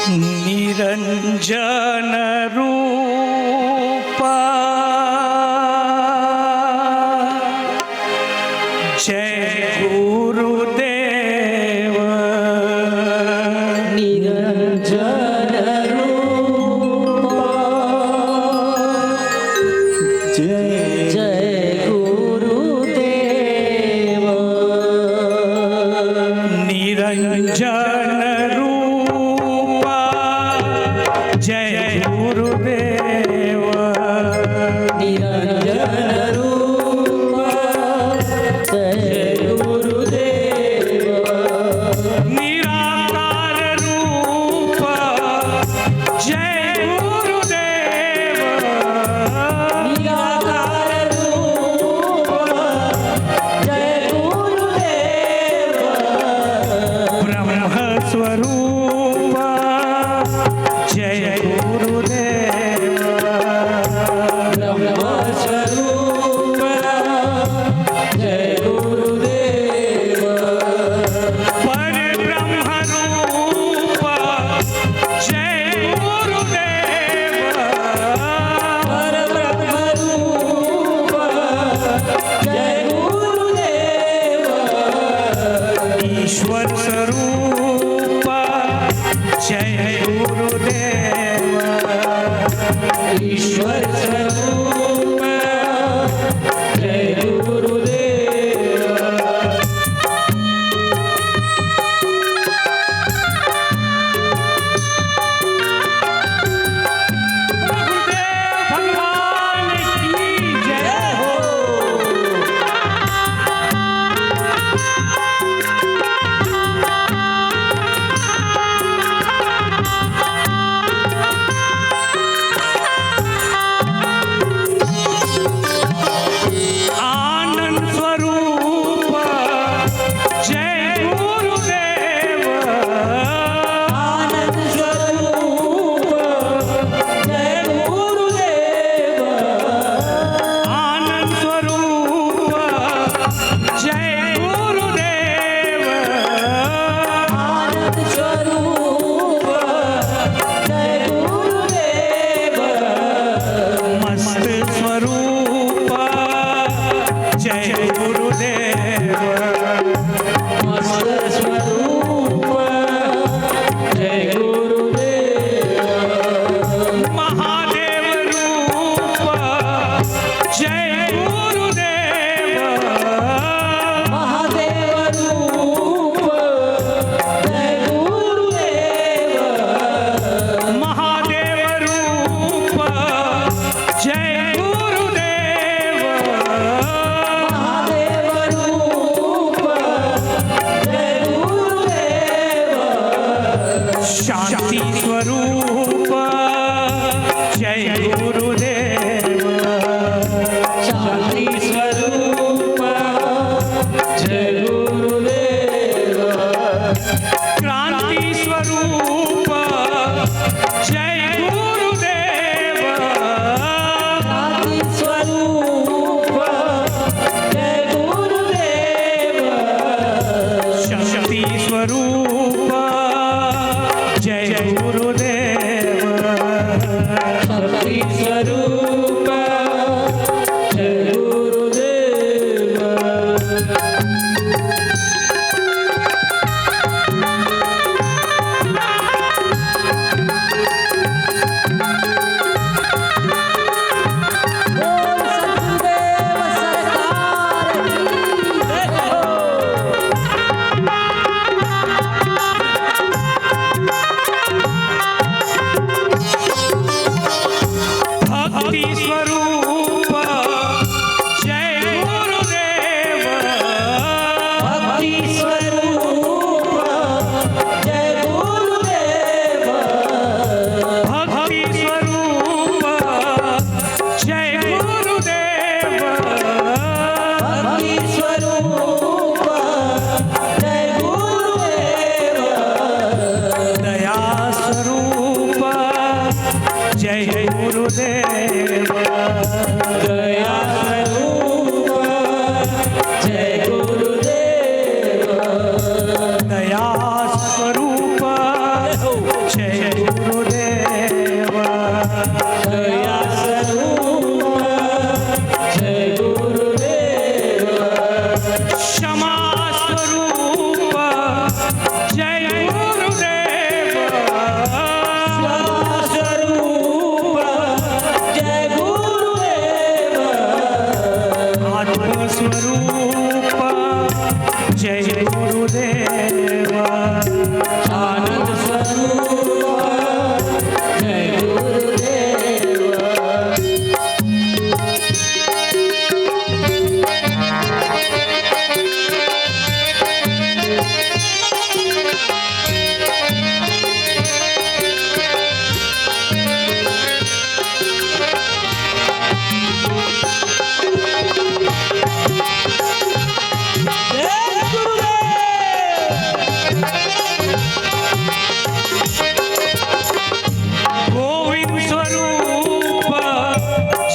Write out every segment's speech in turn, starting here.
निरंजन रूपा जय गुरुदेव। निरंजन रूपा जय जय गुरुदेव। निरंजन रूपा जय गुरुदेव। निरंजन रूपा जय गुरुदेव। निराकार रूप जय गुरुदेव। निराकार रूप जय गुरुदेव। ब्रह्म स्वरूप जय गुरुदेव। ब्रह्म स्वरूप जय गुरुदेव। परब्रह्म रूप जय गुरुदेव। परब्रह्म रूप जय गुरुदेव। ईश्वर स्वरूप जय गुरुदेव। ईश्वर स्वरूप जय गुरुदेव। गुरुदेव भगवान की जय हो। आनंद स्वरूप जय गुरुदेव। आनंद स्वरूप जय गुरुदेव। आनंद स्वरूप जय गुरुदेव। आनंद स्वरूप जय गुरुदेव। मस्त स्वरूप जय गुरुदेव। मस्त स्वरूप जय गुरुदेव। महादेव रूप जय गुरुदेव। महादेव रूप जय गुरुदेव। महादेव रूप जय गुरुदेव। महादेव रूप जय गुरुदेव। शांति स्वरूप जय गुरुदेव। शांति स्वरूप जय गुरुदेव। क्रांति स्वरूप जय गुरुदेव। शांति स्वरूप जय गुरुदेव। शक्ति स्वरूप जय गुरुदेव। क्षमा स्वरूप जय गुरुदेव स्वरूप जय गुरुदेव आत्म स्वरूप जय गुरुदेव आनंद स्वरूप जय गुरुदेव गोविंद स्वरूप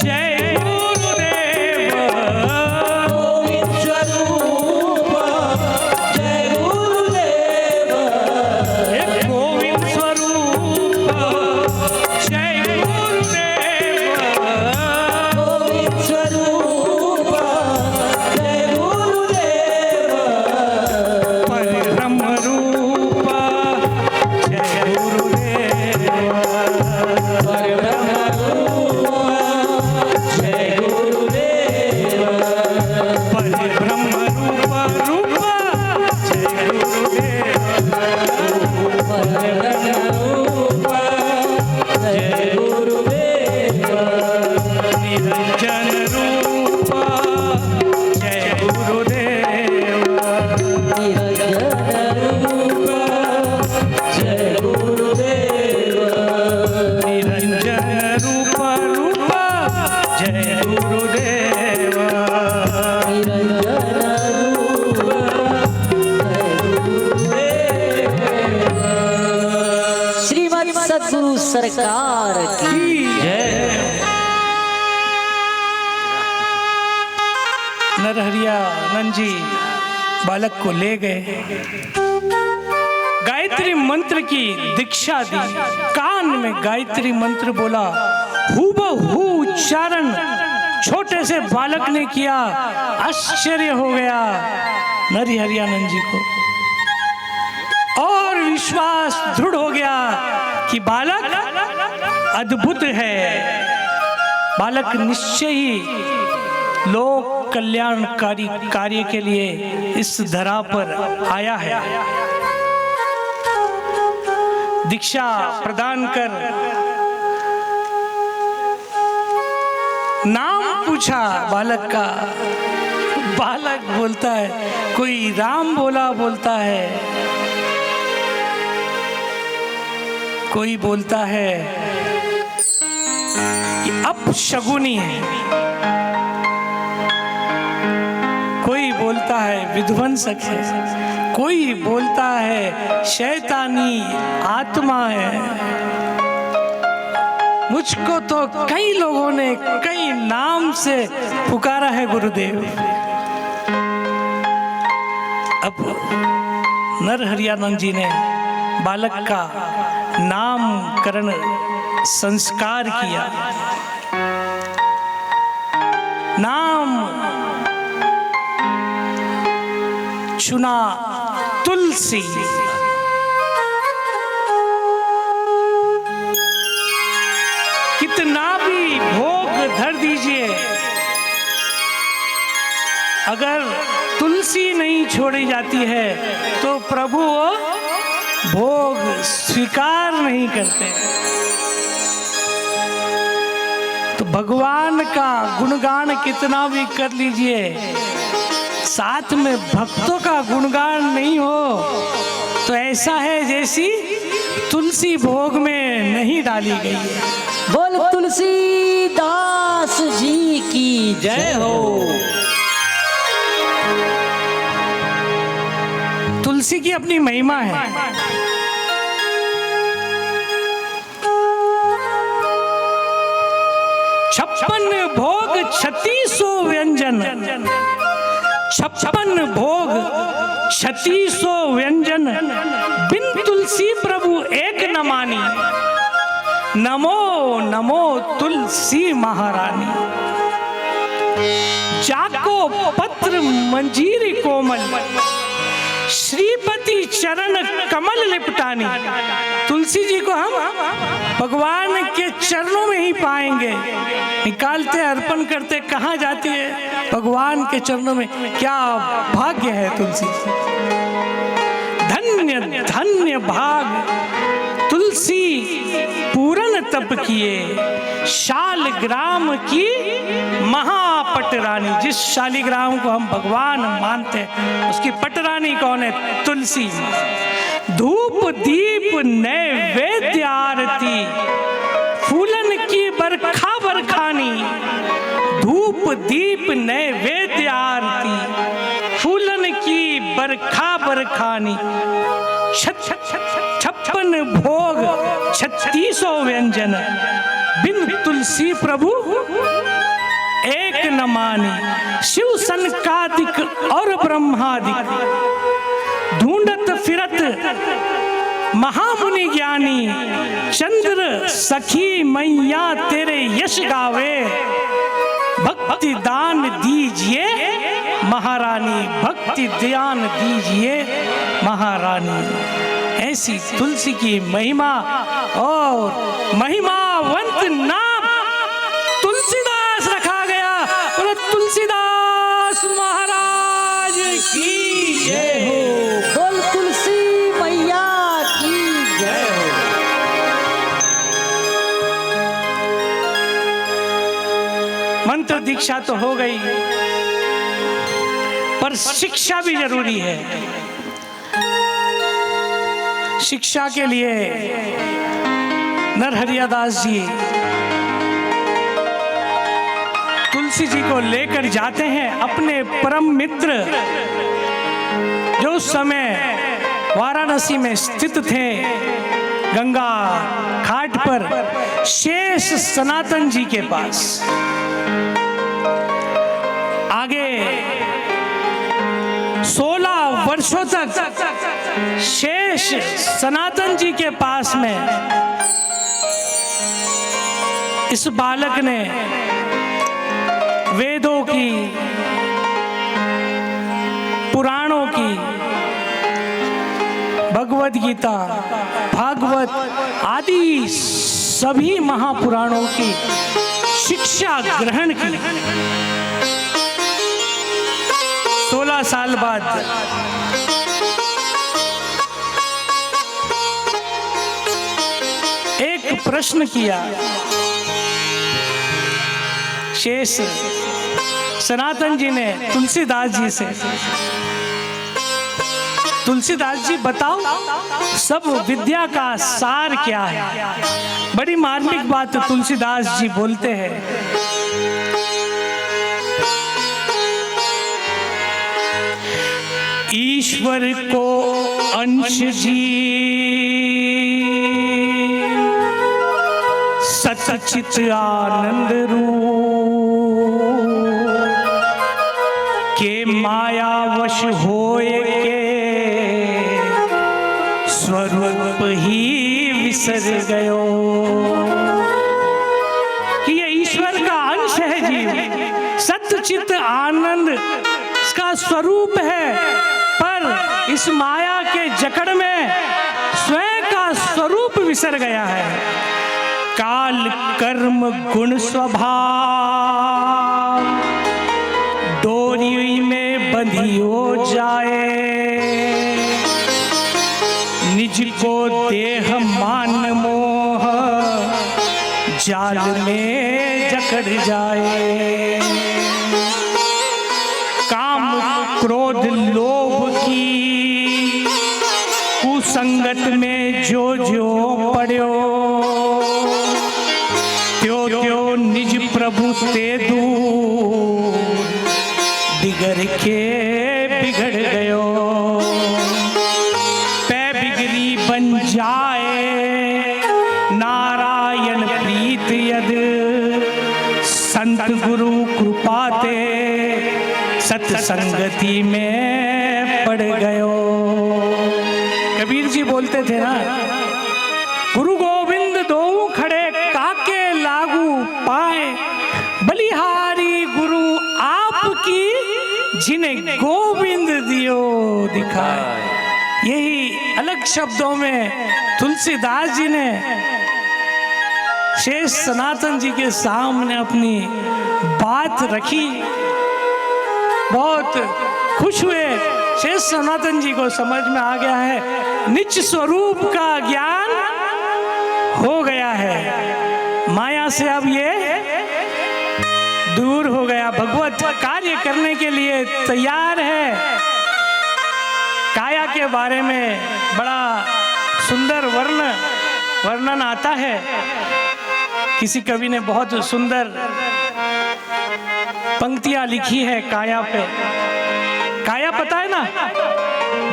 जय गुरुदेव गोविंद स्वरूप जय गुरुदेव गोविंद स्वरूप जय गुरुदेव गोविंद स्वरूप जय गुरुदेव परब्रह्म रूप जय गुरुदेव परब्रह्म रूप जय गुरुदेव परब्रह्म रूप जय गुरुदेव परब्रह्म रूप जय गुरुदेव निरंजन रूप जय गुरुदेव निरंजन रूप जय गुरुदेव निरंजन रूप जय गुरुदेव निरंजन रूप जय गुरुदेव श्रीमद् सद्गुरु सरकार की जय नरहरिया नंद जी बालक को ले गए, गायत्री मंत्र की दीक्षा दी, कान में गायत्री मंत्र बोला, हूबहू उच्चारण छोटे से बालक ने किया। आश्चर्य हो गया नरहरियानंद जी को और विश्वास दृढ़ हो गया कि बालक अद्भुत है, बालक निश्चय ही लोक कल्याणकारी कार्य के लिए इस धरा पर आया है। दीक्षा प्रदान कर नाम पूछा बालक का, बालक बोलता है कोई राम बोलता है, कोई बोलता है कि अपशगुनी है, कोई बोलता है विध्वंसक है, कोई बोलता है शैतानी आत्मा है। मुझको तो कई लोगों ने कई नाम से पुकारा है गुरुदेव। अब नरहरियानंद जी ने बालक का नामकरण संस्कार किया। नाम चुना तुलसी। कितना भी भोग धर दीजिए, अगर तुलसी नहीं छोड़ी जाती है तो प्रभु वो भोग स्वीकार नहीं करते। तो भगवान का गुणगान कितना भी कर लीजिए, साथ में भक्तों का गुणगान नहीं हो तो ऐसा है जैसी तुलसी भोग में नहीं डाली गई है। बोल तुलसीदास जी की जय हो। तुलसी की अपनी महिमा है। छप्पन भोग 3600 व्यंजन, 56 भोग 3600 व्यंजन, बिन तुलसी प्रभु एक न मानी। नमो नमो तुलसी महारानी। जाको पत्र मंजीरी कोमल, श्रीपति चरण कमल लिपटानी। तुलसी जी को हम भगवान के चरणों में ही पाएंगे। निकालते अर्पण करते कहाँ जाती है? भगवान के चरणों में। क्या भाग्य है तुलसी, धन्य धन्य भाग। तुलसी पूरन तप किए, शालग्राम की महापटरानी। जिस शालिग्राम को हम भगवान मानते हैं उसकी पटरानी कौन है? तुलसी। धूप दीप नैवेद्य आरती, फूलन की बरखा बरखानी। धूप दीप नैवेद्य आरती, फूलन की बरखा बरखानी। 56 भोग 36 व्यंजन, बिन तुलसी प्रभु एक न मानी। शिव सनकादिक और ब्रह्मादिक, ढूंढत फिरत महामुनि ज्ञानी। चंद्र सखी मैया तेरे यश गावे, भक्ति दान दीजिए महारानी। भक्ति दान दीजिए महारानी। ऐसी तुलसी की महिमा और महिमावंत नाम तुलसीदास रखा गया। बोलो तुलसीदास महाराज की जय हो। बोल तुलसी मैया की जय हो। मंत्र दीक्षा तो हो गई, पर शिक्षा भी जरूरी है। शिक्षा के लिए नरहरियादास जी तुलसी जी को लेकर जाते हैं। अपने परम मित्र जो उस समय वाराणसी में स्थित थे, गंगा घाट पर, शेष सनातन जी के पास। आगे 16 वर्षों तक शेष सनातन जी के पास में इस बालक ने वेदों की, पुराणों की, भगवद गीता, भागवत आदि सभी महापुराणों की शिक्षा ग्रहण की। 16 साल बाद एक प्रश्न किया शेष सनातन जी ने तुलसीदास जी से। तुलसीदास जी बताओ सब विद्या का सार क्या है? बड़ी मार्मिक बात तुलसीदास जी बोलते हैं। ईश्वर को अंश जी सच्चित आनंद रूप के माया वश होए के स्वरूप ही विसर गयो। कि ये ईश्वर का अंश है जी, सच्चित आनंद इसका स्वरूप है, पर इस माया के जकड़ में स्वयं का स्वरूप विसर गया है। काल कर्म गुण स्वभाव डोरी में बंधी हो जाए, निज को देह मान मोह जाल में जकड़ जाए। काम क्रोध लोभ की कुसंगत में जो जो पड़ो, त्यो त्यो निज प्रभु ते दूर बिगड़ के बिगड़ गयो। पै बिगड़ी बन जाए नारायण प्रीत यद, संत गुरु कृपाते सत्संगति में पड़ गयो। कबीर जी बोलते थे ना, गुरु गोविंद दो खड़े काके लागू पाए, बलिहारी गुरु जिन्हें गोविंद दियो दिखाए। यही अलग शब्दों में तुलसीदास जी ने शेष सनातन जी के सामने अपनी बात रखी। बहुत खुश हुए। शेष सनातन जी को समझ में आ गया है निज स्वरूप का ज्ञान हो गया है, माया से अब ये दूर हो गया, भगवत कार्य करने के लिए तैयार है। काया के बारे में बड़ा सुंदर वर्णन आता है। किसी कवि ने बहुत सुंदर पंक्तियां लिखी है काया पे। काया पता है ना,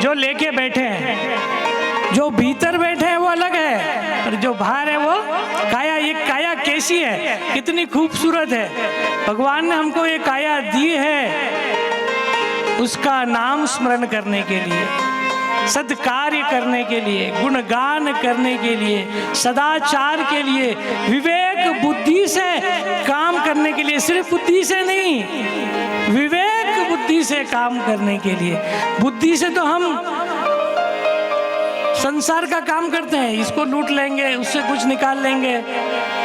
जो लेके बैठे हैं, जो भीतर बैठे हैं वो अलग है, और जो बाहर है वो काया। ये काया कैसी है, कितनी खूबसूरत है। भगवान ने हमको ये काया दी है उसका नाम स्मरण करने के लिए, सत्कार्य करने के लिए, गुणगान करने के लिए, सदाचार के लिए, विवेक बुद्धि से काम करने के लिए। सिर्फ बुद्धि से नहीं, विवेक बुद्धि से काम करने के लिए। बुद्धि से तो हम संसार का काम करते हैं, इसको लूट लेंगे, उससे कुछ निकाल लेंगे,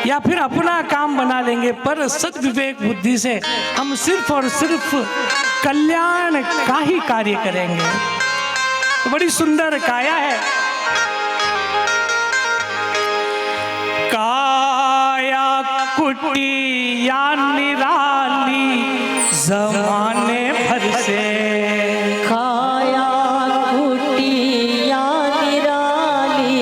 या फिर अपना काम बना लेंगे। पर सद्विवेक बुद्धि से हम सिर्फ और सिर्फ कल्याण का ही कार्य करेंगे। तो बड़ी सुंदर काया है। काया कुटिया निराली जमाने भर से, काया कुटिया निराली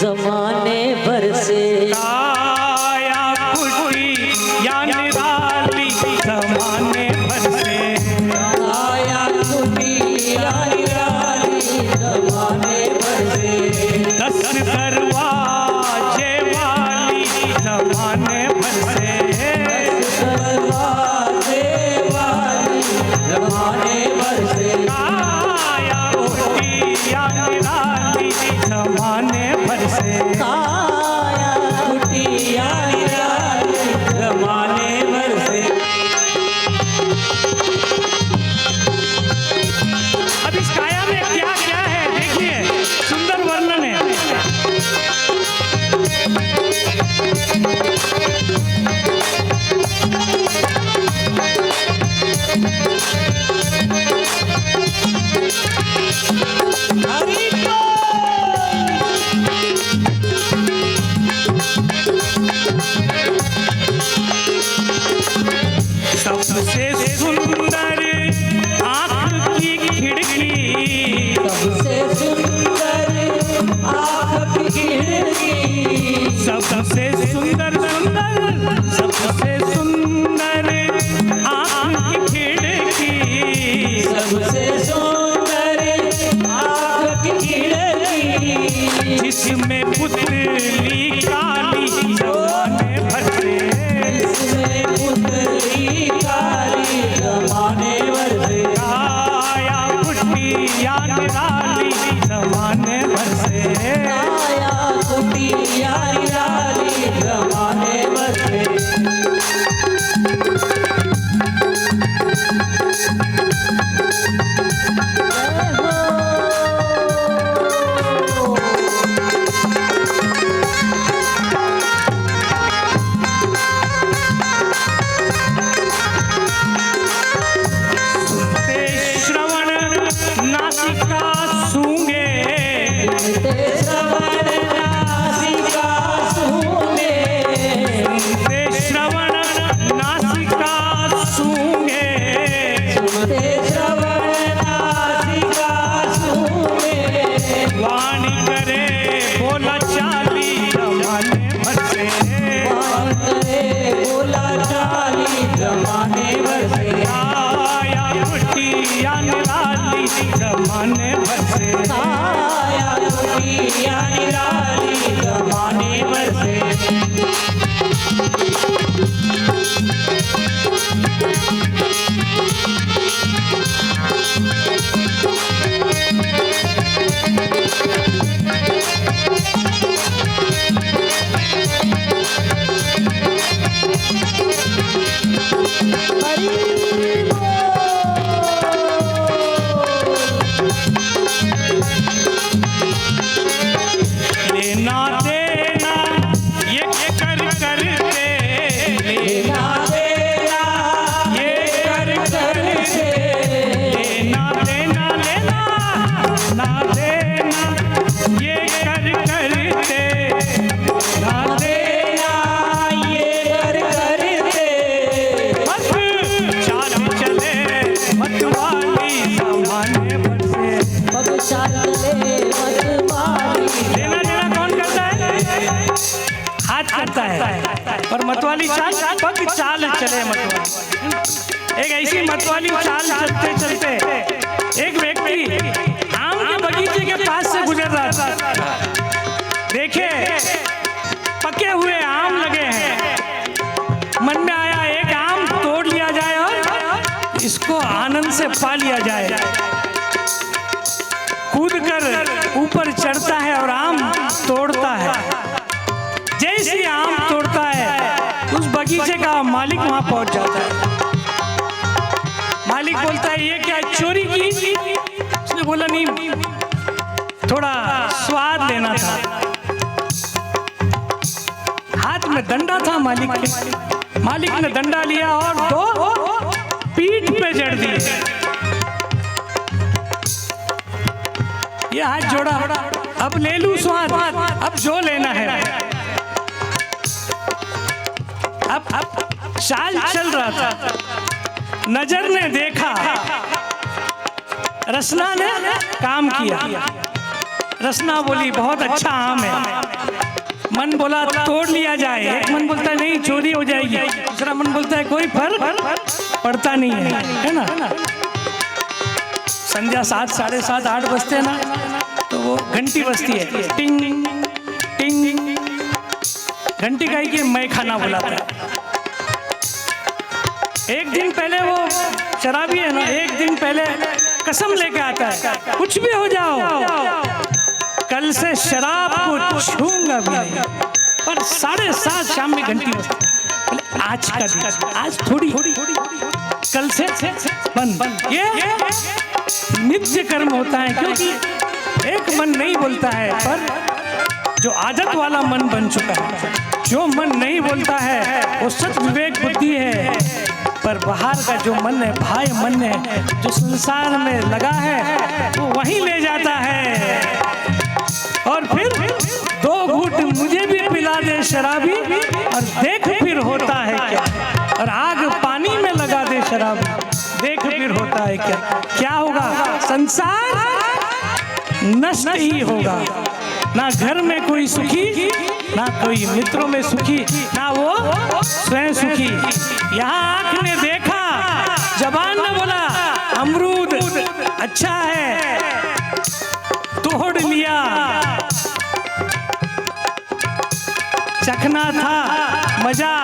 जमाने भर से, काया कुटिया निराली जमाने भर से, काया कुटिया निराली जमाने भर से, 10 दरवाजे वाली जमाने भर से, दरवाजे वाली जमाने भर से, काया कुटिया निराली जमाने भर से, काया कुटिया निराली जमाने भर से। अब इस काया में क्या क्या है देखिए, सुंदर वर्णन है। सबसे सुंदर आँख की खिड़की, सबसे सुंदर आँख की खिड़की, सबसे सुंदर सबसे सुंदर आँख की खिड़की, सबसे सुंदर आँख की खिड़की, जिसमें पुतली काली जमाने भर से, जिसमें पुतली काली जमाने भर से, काया कुटिया निराली जमाने भर से, काया कुटिया निराली जमाने भर से। सुनते श्रवण नासिका सूंगे, श्रवण नासिका सूंगे, सुनते श्रवण नासिका सूंगे, सुनते श्रवण नासिका सूंगे, वाणी करे बोला चाली जमाने भर से, वाणी करे बोला चाली जमाने भर से, काया कुटिया निराली जमाने भर से, काया कुटिया निराली जमाने भर से। हरि बोल। करता है, पर मतवाली चाल पग चाल चले मतवाली। एक ऐसी मतवाली चाल चलते चलते एक व्यक्ति आम के बगीचे के पास से गुजर रहा था। देखे पके हुए आम लगे हैं, मन में आया एक आम तोड़ लिया जाए और इसको आनंद से पा लिया जाए। कूद कर ऊपर चढ़ता है और आम तोड़ता है। जैसे ही आम तोड़ता है उस बगीचे का मालिक वहां पहुंच जाता है। मालिक बोलता है ये क्या चोरी की? उसने बोला नहीं, थोड़ा स्वाद लेना था। हाथ में डंडा था मालिक के। मालिक ने डंडा लिया और दो पीठ पे जड़ दिए। ये हाथ जोड़ा, अब ले लूं स्वाद, अब जो लेना है। अब चाल चल रहा था, नजर ने देखा, रसना ने काम किया। रसना बोली बहुत अच्छा आम है। मन बोला तोड़ लिया जाए। एक मन बोलता है नहीं चोरी हो जाएगी, दूसरा मन बोलता है कोई फर्क पड़ता नहीं है ना। संध्या 7, साढ़े 7, 8 बजते हैं ना, तो वो घंटी बजती है, टिंग टिंग। घंटी का ही मैं खाना बुलाता है। एक दिन पहले वो शराबी है ना, एक दिन पहले कसम लेके आता है कुछ भी हो जाओ कल से शराब को छूंगा भी नहीं। पर 7:30 शाम में घंटी बजती। आज का दिन, आज थोड़ी कल से बंद। ये नित्य कर्म होता है, क्योंकि एक मन नहीं बोलता है, पर जो आदत वाला मन बन चुका है। जो मन नहीं बोलता है वो सच विवेक बुद्धि है, पर बाहर का जो मन है, भाई मन है, जो संसार में लगा है, वो वहीं ले जाता है। और फिर 2 घूंट मुझे भी पिला दे शराबी, और देख फिर होता है क्या। और आग पानी में लगा दे शराबी, देख फिर होता है क्या। क्या होगा? संसार नष्ट ही होगा। ना घर में कोई सुखी, ना कोई मित्रों में सुखी, ना वो स्वयं सुखी। यहाँ आँख ने देखा, जबान ने बोला अमरूद अच्छा है, तोड़ लिया। चखना था, मजा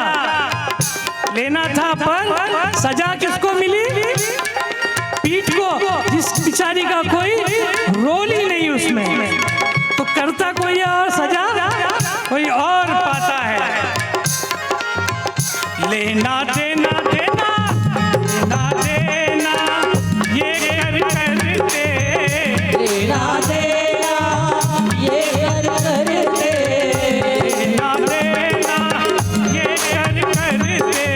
लेना था, पर सजा किसको मिली? पीठ को, जिस बिचारी का कोई रोल ही नहीं उसमें। तो करता कोई और, सजा कोई और पाता है। लेना देना देना लेना देना ये कर करते, लेना देना ये कर करते, लेना देना ये कर करते,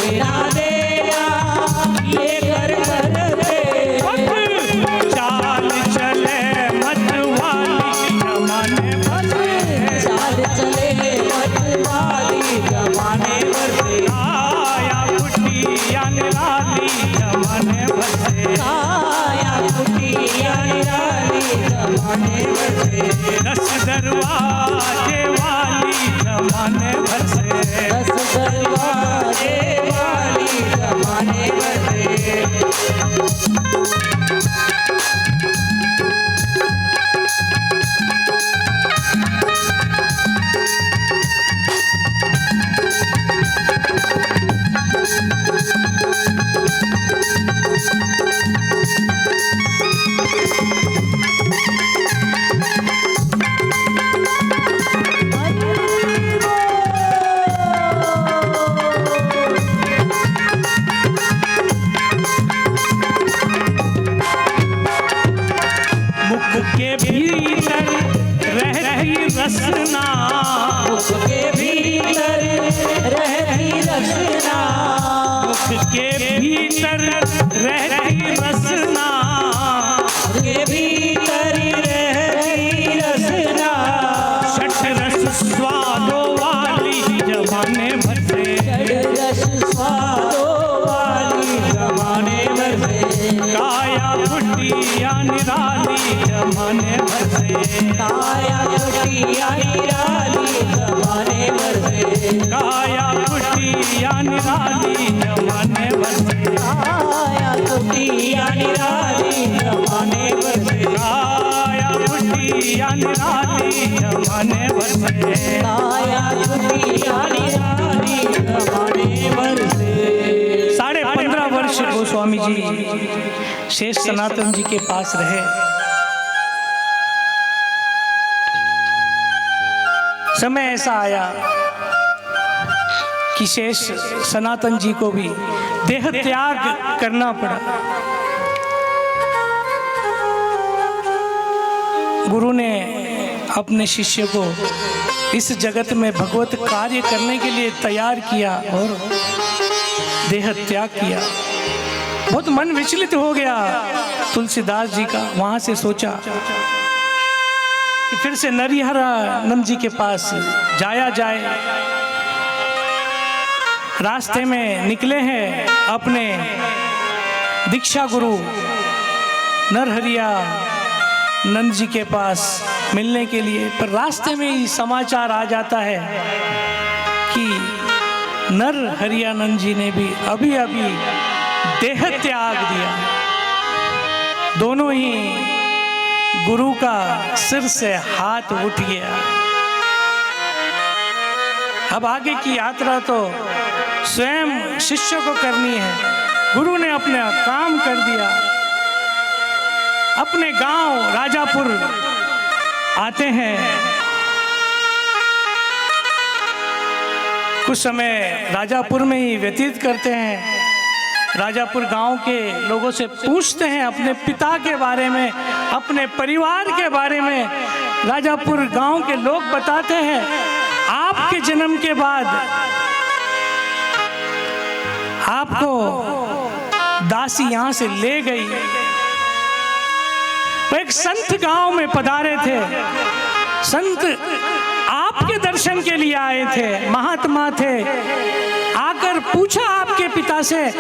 लेना देना ये कर करते। चाल चले मतवाली जमाने भर से, चाल चले मतवाली जमाने भर से, आया कुटिया निराली जमाने भर से, आया कुटिया निराली जमाने भर से, 10 दरवाजे वाली जमाने भर से, 10 दरवाजे वाली जमाने भर से। के भीतर रहती रसना, मुख के भीतर रहती रसना, मुख के भीतर रहती रसना, के भीतर रहती रसना, छठ रस स्वादों वाली जमाने भर से, षड रस स्वादों वाली जमाने भर से, काया कुटिया निराली जमाने भर से, काया कुटिया निराली जमाने भर निराली जमाने भर से, आया कुटिया निराली जमाने भर से, आया कुटिया निराली जमाने भर से, आया कुटिया निराली जमाने भर से। 15.5 वर्ष गोस्वामी जी शेष सनातन जी के पास रहे। समय ऐसा आया कि शेष सनातन जी को भी देह त्याग करना पड़ा। गुरु ने अपने शिष्य को इस जगत में भगवत कार्य करने के लिए तैयार किया और देह त्याग किया। बहुत मन विचलित हो गया तुलसीदास जी का। वहां से सोचा कि फिर से नरिहरानंद जी के पास जाया जाए। रास्ते में निकले हैं अपने दीक्षा गुरु नरहरियानंद जी के पास मिलने के लिए, पर रास्ते में ही समाचार आ जाता है कि नरहरियानंद जी ने भी अभी अभी देह त्याग दिया। दोनों ही गुरु का सिर से हाथ उठ गया। अब आगे की यात्रा तो स्वयं शिष्य को करनी है। गुरु ने अपना काम कर दिया। अपने गांव राजापुर आते हैं। कुछ समय राजापुर में ही व्यतीत करते हैं। राजापुर गांव के लोगों से पूछते हैं अपने पिता के बारे में, अपने परिवार के बारे में। राजापुर गांव के लोग बताते हैं आपके जन्म के बाद आपको दासी यहां से ले गई। वो एक संत गांव में पधारे थे। संत आपके दर्शन के लिए आए थे, महात्मा थे। आकर पूछा आपके पिता से,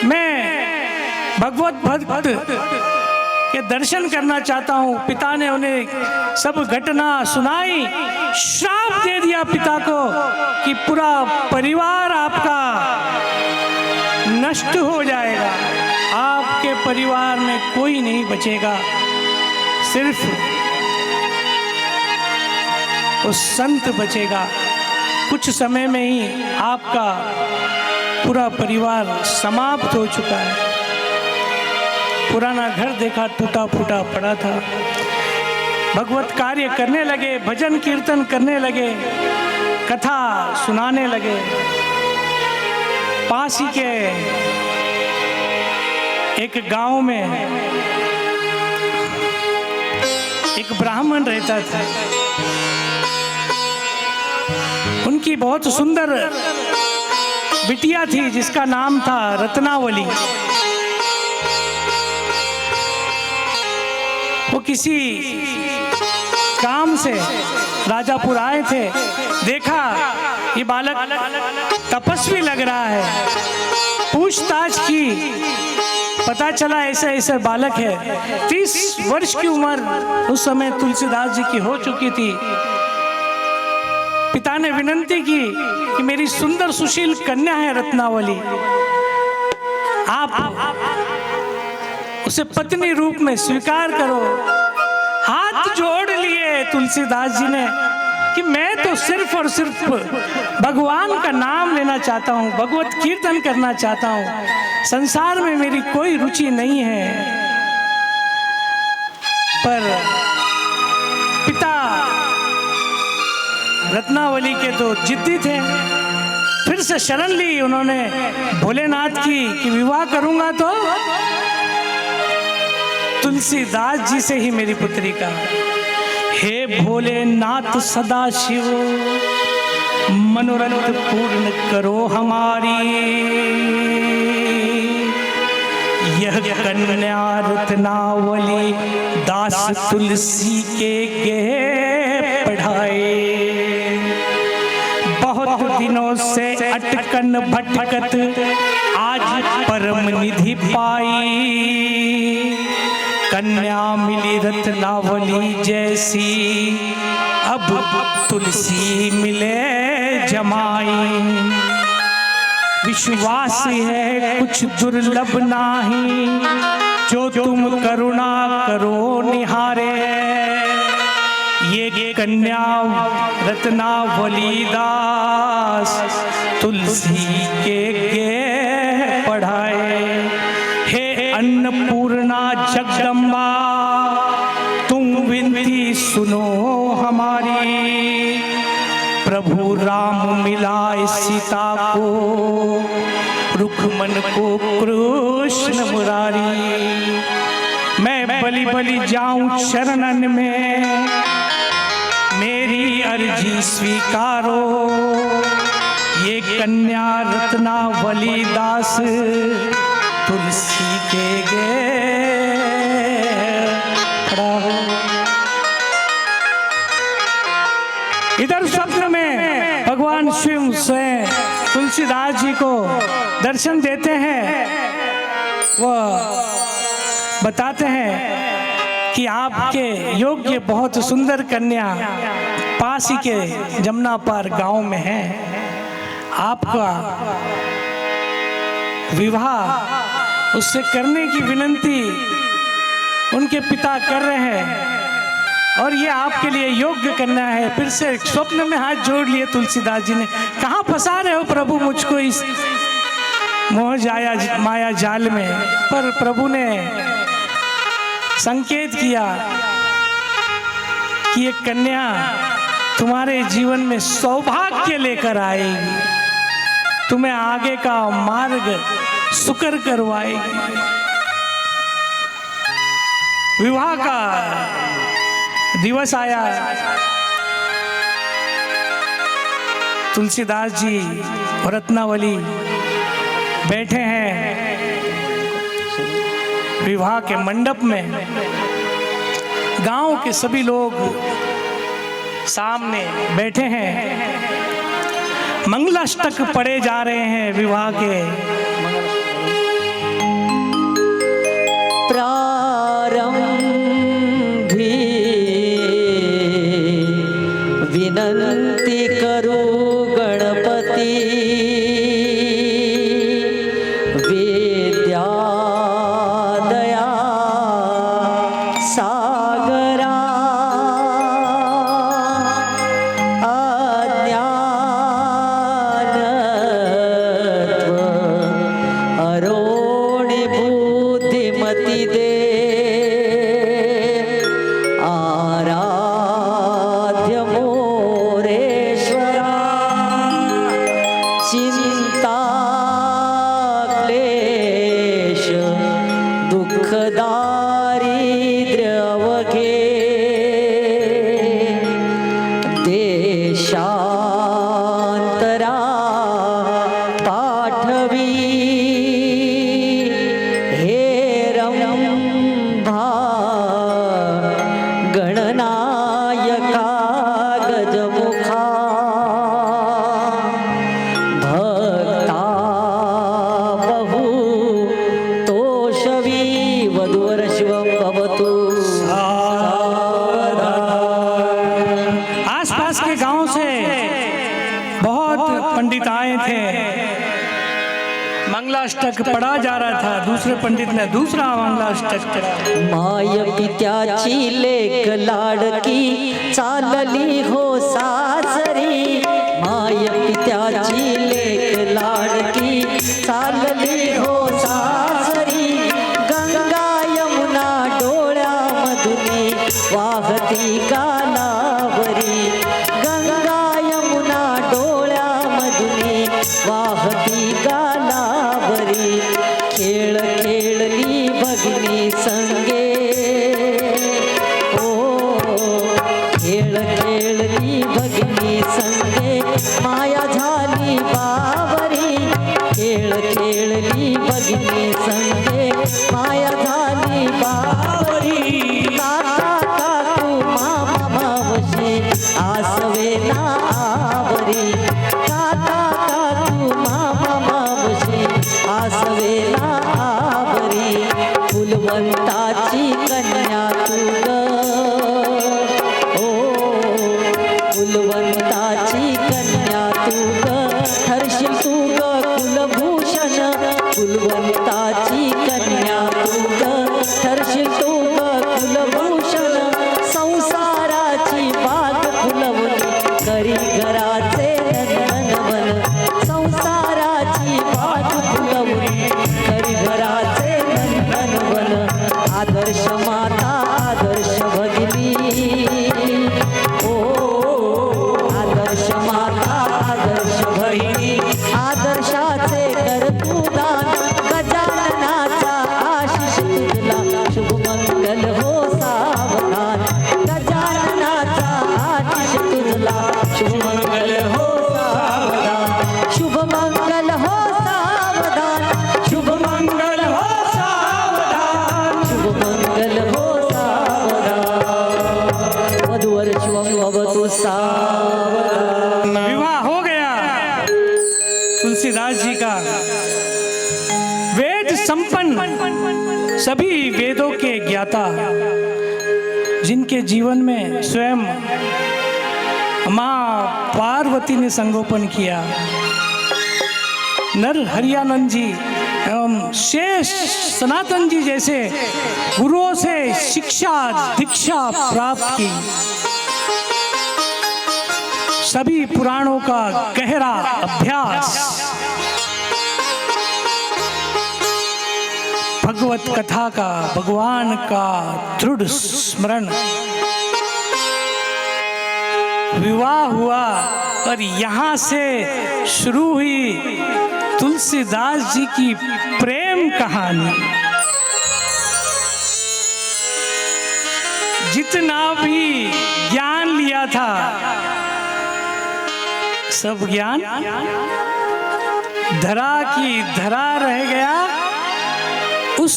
मैं भगवत भक्त के दर्शन करना चाहता हूँ। पिता ने उन्हें सब घटना सुनाई। श्राप दे दिया पिता को कि पूरा परिवार आपका नष्ट हो जाएगा, आपके परिवार में कोई नहीं बचेगा, सिर्फ वो संत बचेगा। कुछ समय में ही आपका पूरा परिवार समाप्त हो चुका है। पुराना घर देखा टूटा फूटा पड़ा था। भगवत कार्य करने लगे, भजन कीर्तन करने लगे, कथा सुनाने लगे। पास ही के एक गांव में एक ब्राह्मण रहता था। उनकी बहुत सुंदर बिटिया थी जिसका नाम था रत्नावली। वो किसी काम से राजापुर आए थे। देखा ये बालक तपस्वी लग रहा है। पूछताछ की, पता चला ऐसा ऐसा बालक है। 30 वर्ष की उम्र उस समय तुलसीदास जी की हो चुकी थी। पिता ने विनती की कि मेरी सुंदर सुशील कन्या है रत्नावली, आप उसे पत्नी रूप में स्वीकार करो। हाथ जोड़ लिए तुलसीदास जी ने कि मैं तो सिर्फ और सिर्फ भगवान का नाम लेना चाहता हूँ, भगवत कीर्तन करना चाहता हूँ, संसार में मेरी कोई रुचि नहीं है। पर पिता रत्नावली के तो जिद्दी थे। फिर से शरण ली उन्होंने भोलेनाथ की कि विवाह करूंगा तो तुलसीदास जी से ही मेरी पुत्री का। हे भोलेनाथ सदा शिव मनोरथ पूर्ण करो हमारी। यह कन्या रत्नावली दास तुलसी के गे पढ़ाए। बहुत दिनों से अटकन भटकत आज परम निधि पाई। कन्या मिली रत्नावली जैसी अब तुलसी मिले जमाई। विश्वास है कुछ दुर्लभ नाही, जो तुम करुणा करो निहारे। ये कन्या रत्नावली दास तुलसी के गे पढ़ाए। हे अन्नपूर्णा जगदम्बा तुम विनती सुनो हमारी। प्रभु राम मिलाए सीता को, रुक्मन को कृष्ण मुरारी। मैं बलि बलि जाऊं शरणन में, मेरी अर्जी स्वीकारो। ये कन्या रत्नावली दास तुलसी के गे खड़ा हो। इधर स्वप्न में भगवान शिव स्वयं तुलसीदास जी को दर्शन देते हैं। वह बताते हैं कि आपके योग्य बहुत सुंदर कन्या पास ही के जमुना पार गांव में है। आपका विवाह उससे करने की विनती उनके पिता कर रहे हैं और ये आपके लिए योग्य करना है। फिर से स्वप्न में हाथ जोड़ लिए तुलसीदास जी ने। कहाँ फंसा रहे हो प्रभु मुझको इस मोह माया जाल में? पर प्रभु ने संकेत किया कि ये कन्या तुम्हारे जीवन में सौभाग्य लेकर आएगी, तुम्हें आगे का मार्ग सुकर करवाएगी। विवाह का दिवस आया। तुलसीदास जी और रत्नावली बैठे हैं विवाह के मंडप में। गांव के सभी लोग सामने बैठे हैं। मंगलाष्टक पढ़े जा रहे हैं विवाह के। प्रारंभी विनंती करो गणपति, विद्या दया सागरा, अज्ञानत्व अरोणि बुद्धिमति दे, आराध्य मोरेश्वरा, चिंता क्लेश दुख दारिद्र्य अवघे, देशांतरा पाठवी, हे रंभा गणनायका गजमुखा, भक्ता बहु तोषवी, वधूवर शिवम भवतु आसपास के गांव से बहुत पंडित आए थे। मंगलाष्टक पढ़ा जा रहा था। दूसरे पंडित ने दूसरा मंगलाष्टक पढ़ा। माय पित्याची लेक लाडकी, चालली हो सासरी। माय पित्याची लेक लाडकी, चालली हो सासरी। गंगा यमुना डोळ्यामधुनी वाहती गालावरी, गंगा यमुना डोळ्यामधुनी वाहती गालावरी। खेळ खेळली भगिनी संगे, ओ खेळ खेळली भगिनी संगे, माया झाली बावरी। खेळ खेळली भगिनी संगे, माया झाली बावरी। काका काकू मामा मावशी आसवे ना आवरी, काका काकू मामा मावशी आसवे ना आवरी। फुलवंताची कन्या तू ग, ओ फुलवंताची कन्या तू ग, ठरशील तू ग कुलभूषणी। सावधान। विवाह हो गया तुलसीदास जी का। वेद संपन्न, सभी वेदों के ज्ञाता, जिनके जीवन में स्वयं माँ पार्वती ने संगोपन किया। नर हरियानंद जी एवं शेष सनातन जी जैसे गुरुओं से शिक्षा दीक्षा प्राप्त की। सभी पुराणों का गहरा अभ्यास, भगवत कथा का, भगवान का दृढ़ स्मरण। विवाह हुआ और यहाँ से शुरू हुई तुलसीदास जी की प्रेम कहानी। जितना भी ज्ञान लिया था सब ज्ञान धरा की धरा रह गया। उस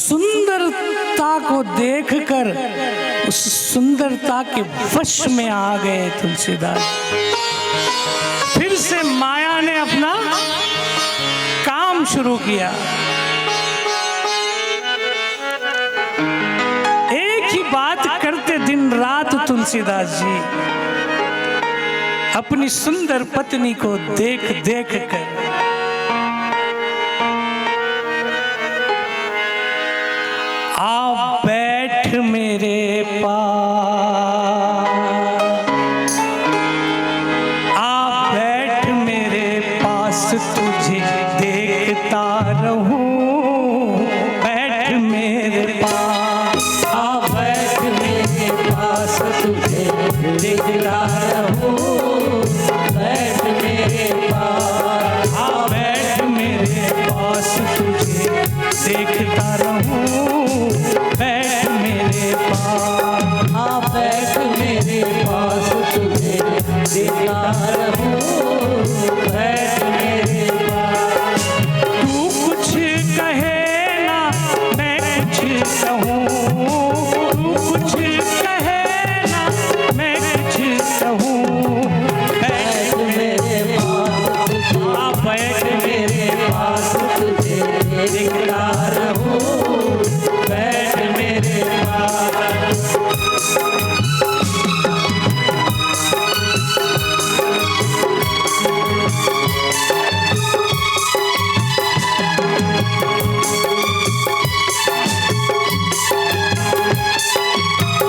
सुंदरता को देखकर उस सुंदरता के वश में आ गए तुलसीदास। फिर से माया ने अपना काम शुरू किया। एक ही बात करते दिन रात तुलसीदास जी अपनी सुंदर पत्नी को देख देख कर। आप बैठ मेरे पास, आप बैठ मेरे पास, तुझे देखता रहूं। बैठ मेरे पास, आप बैठ मेरे पास, तुझे देखता रहूं। बैठ मेरे पास, आप बैठ मेरे पास, तुझे देखता रहूं। बैठ मेरे पास, आप बैठ मेरे पास, तुझे देखता रहूं। बैठ मेरे पास, तू कुछ कहे ना मैं कुछ कहूँ। तू कुछ कहे ना मैं कुछ कहूँ। बैठ मेरे पास, आप बैठ मेरे पास, तुझे देखता रहूं। बैठ मेरे पास,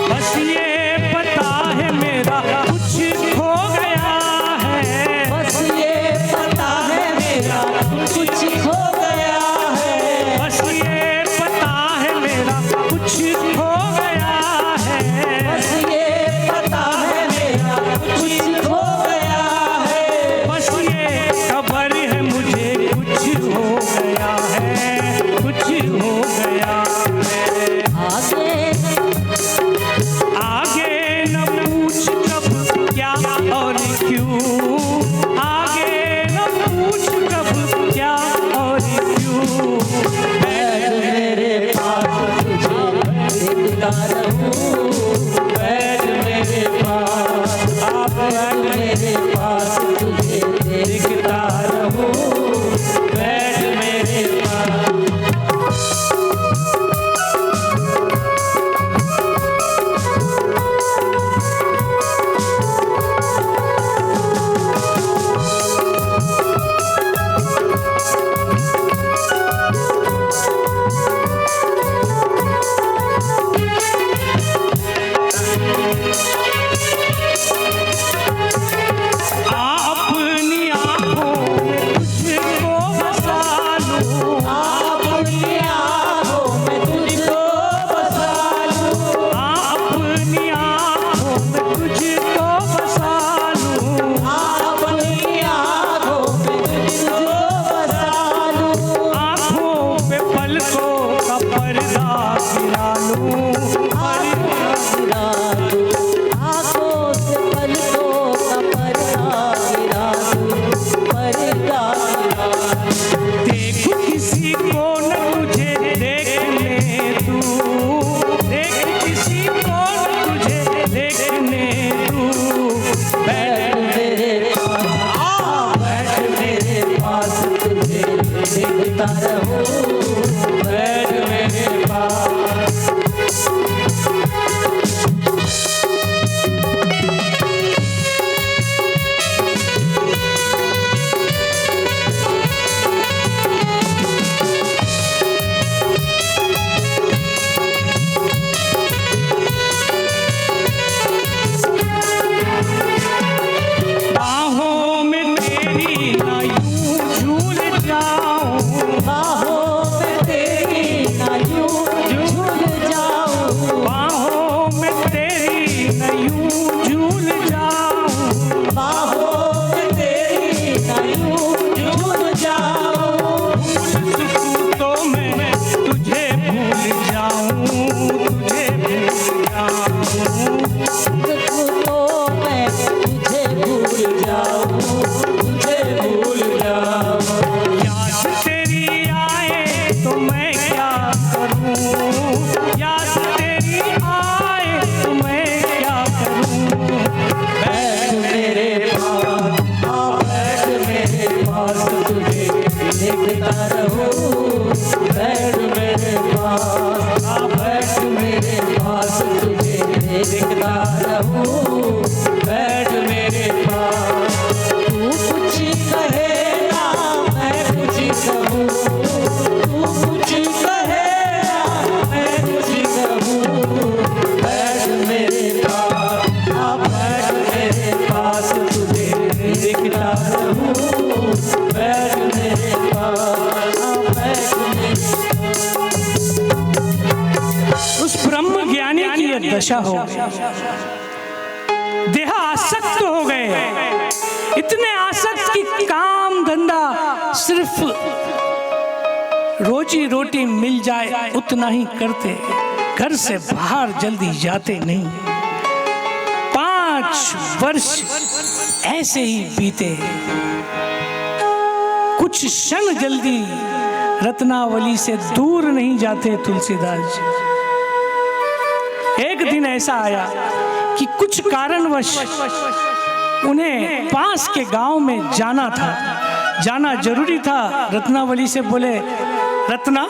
बस ये पता है मेरा कुछ खो गया है। बस ये पता है मेरा कुछ खो गया है। बस ये पता है मेरा कुछ खो गया है। बस ये पता है मेरा कुछ खो गया है। बस ये खबर है मुझे कुछ हो गया है। कुछ हो गया है। आगे न पूछ कब क्या और क्यों। आगे न पूछ कब क्या और क्यों। बैठ मेरे पास, तुझे देखता रहूं। बैठ मेरे पास, आप बैठ मेरे पास, तुझे देखता रहूं। बैठ मेरे पास, अपनी आंखों में कुछ देखता रहूं बैठ मेरे पास। तू कुछ कहे ना मैं कुछ कहूँ, तू कुछ कहे ना मैं कुछ कहूँ, बैठ मेरे पास, हाँ बैठ मेरे पास, तुझे देखता रहूं बैठ मेरे पास, हाँ बैठ मेरे उस ब्रह्म ज्ञानी की ये दशा हो गई, देह आसक्त हो गए, इतने आसक्त कि काम धंधा सिर्फ रोजी रोटी मिल जाए उतना ही करते, घर से बाहर जल्दी जाते नहीं। 5 वर्ष ऐसे ही बीते, कुछ क्षण जल्दी रत्नावली से दूर नहीं जाते तुलसीदास जी। एक दिन ऐसा आया कि कुछ कारणवश उन्हें पास के गांव में जाना था, जाना जरूरी था। रत्नावली से बोले, रत्ना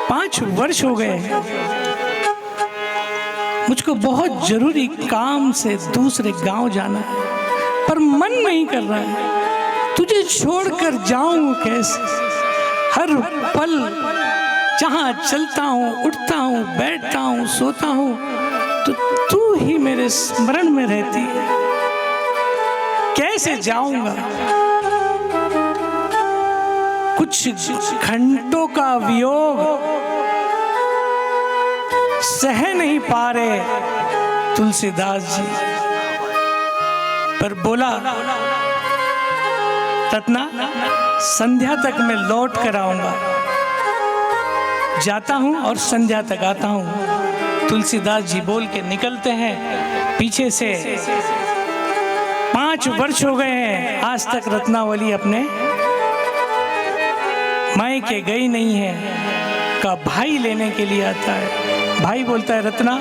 5 वर्ष हो गए, मुझको बहुत जरूरी काम से दूसरे गांव जाना है, पर मन नहीं कर रहा है, तुझे छोड़कर जाऊं कैसे। हर पल जहाँ चलता हूँ, उठता हूँ, बैठता हूँ, सोता हूँ, तो तू ही मेरे स्मरण में रहती है, कैसे जाऊंगा। कुछ घंटों का वियोग सह नहीं पा रहे तुलसीदास जी, पर बोला, रत्ना संध्या तक मैं लौट कर आऊंगा, जाता हूं और संध्या तक आता हूं। तुलसीदास जी बोल के निकलते हैं पीछे से। 5 वर्ष हो गए हैं, आज तक रत्नावली अपने मायके गई नहीं है। का भाई लेने के लिए आता है, भाई बोलता है, रत्ना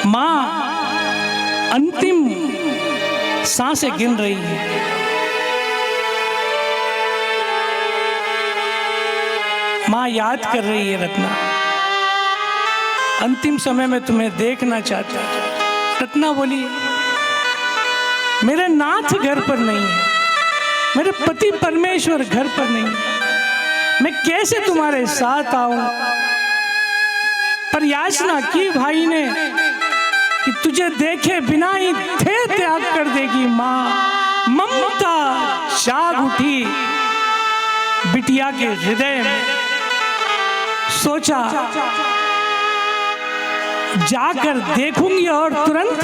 माँ अंतिम सांसें गिन रही है, माँ याद कर रही है, रत्ना अंतिम समय में तुम्हें देखना चाहता है। रत्ना बोली, मेरे नाथ घर पर नहीं है, मेरे पति परमेश्वर घर पर नहीं है, मैं कैसे तुम्हारे साथ आऊं। पर याचना की भाई ने कि तुझे देखे बिना ही थे त्याग कर देगी माँ। ममता जाग उठी बिटिया के हृदय में, सोचा जाकर देखूंगी और तुरंत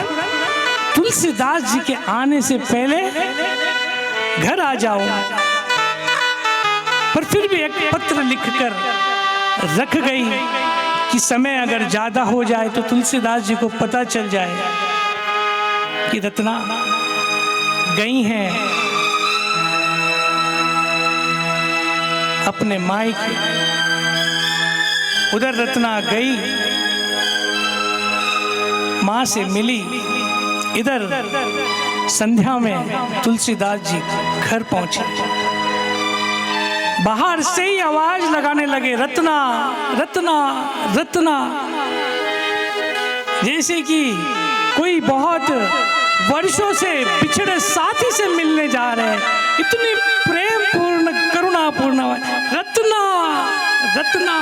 तुलसीदास जी के आने से पहले घर आ जाऊं। पर फिर भी एक पत्र लिखकर रख गई कि समय अगर ज्यादा हो जाए तो तुलसीदास जी को पता चल जाए कि रत्ना गई हैं अपने मायके। उधर रत्ना गई, माँ से मिली, इधर संध्या में तुलसीदास जी घर पहुंचे। बाहर से ही आवाज लगाने लगे, रत्ना रत्ना रत्ना, जैसे कि कोई बहुत वर्षों से बिछड़े साथी से मिलने जा रहे हैं। इतनी प्रेम पूर्ण करुणापूर्ण आवाज, रत्ना रत्ना।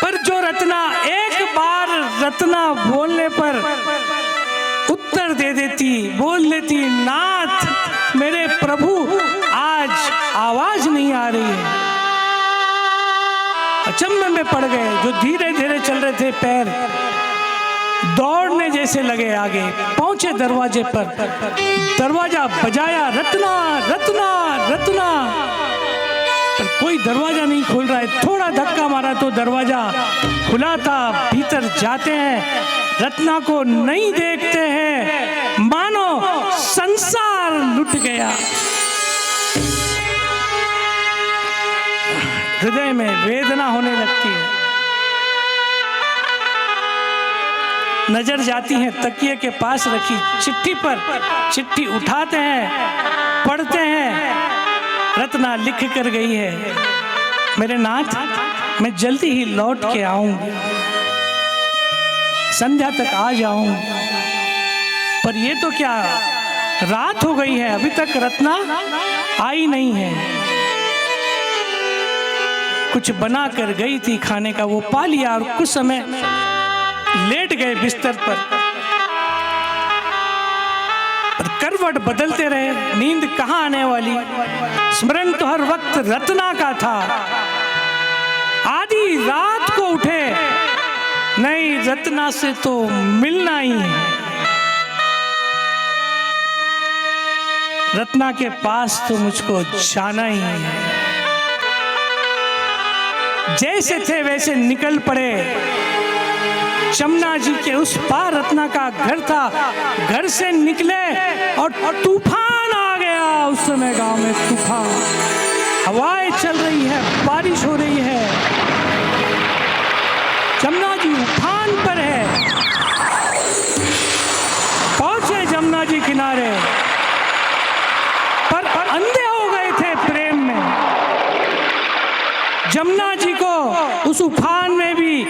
पर जो रत्ना एक बार रत्ना बोलने पर उत्तर दे देती, बोल देती, नाथ मेरे प्रभु आज आवाज नहीं आ रही है। अचंभे में पड़ गए, जो धीरे धीरे चल रहे थे पैर दौड़ने जैसे लगे। आगे पहुंचे दरवाजे पर, दरवाजा बजाया, रत्ना रत्ना रत्ना, पर कोई दरवाजा नहीं खोल रहा है। थोड़ा धक्का मारा तो दरवाजा खुला था। भीतर जाते हैं, रत्ना को नहीं देखते हैं, मानो संसार लुट गया। हृदय में वेदना होने लगती है। नजर जाती है तकिए के पास रखी चिट्ठी पर, चिट्ठी उठाते हैं, पढ़ते हैं। रत्ना लिख कर गई है, मेरे नाथ मैं जल्दी ही लौट के आऊंगी। संध्या तक आ जाऊं, पर ये तो क्या रात हो गई है, अभी तक रत्ना आई नहीं है। कुछ बना कर गई थी खाने का, वो पा लिया और कुछ समय लेट गए बिस्तर पर करवट बदलते रहे। नींद कहाँ आने वाली, स्मरण तो हर वक्त रत्ना का था। आधी रात को उठे, नहीं रत्ना से तो मिलना ही है। रत्ना के पास तो मुझको जाना ही है। जैसे थे वैसे निकल पड़े। जमुना जी के उस पार रत्ना का घर था। घर से निकले और तूफान आ गया। उस समय गांव में तूफान, हवाएं चल रही है, बारिश हो रही है। जमुना जी उफान पर है। पहुंचे जमुना जी किनारे, पर अंधे हो गए थे प्रेम में। जमुना जी को उस उफान में भी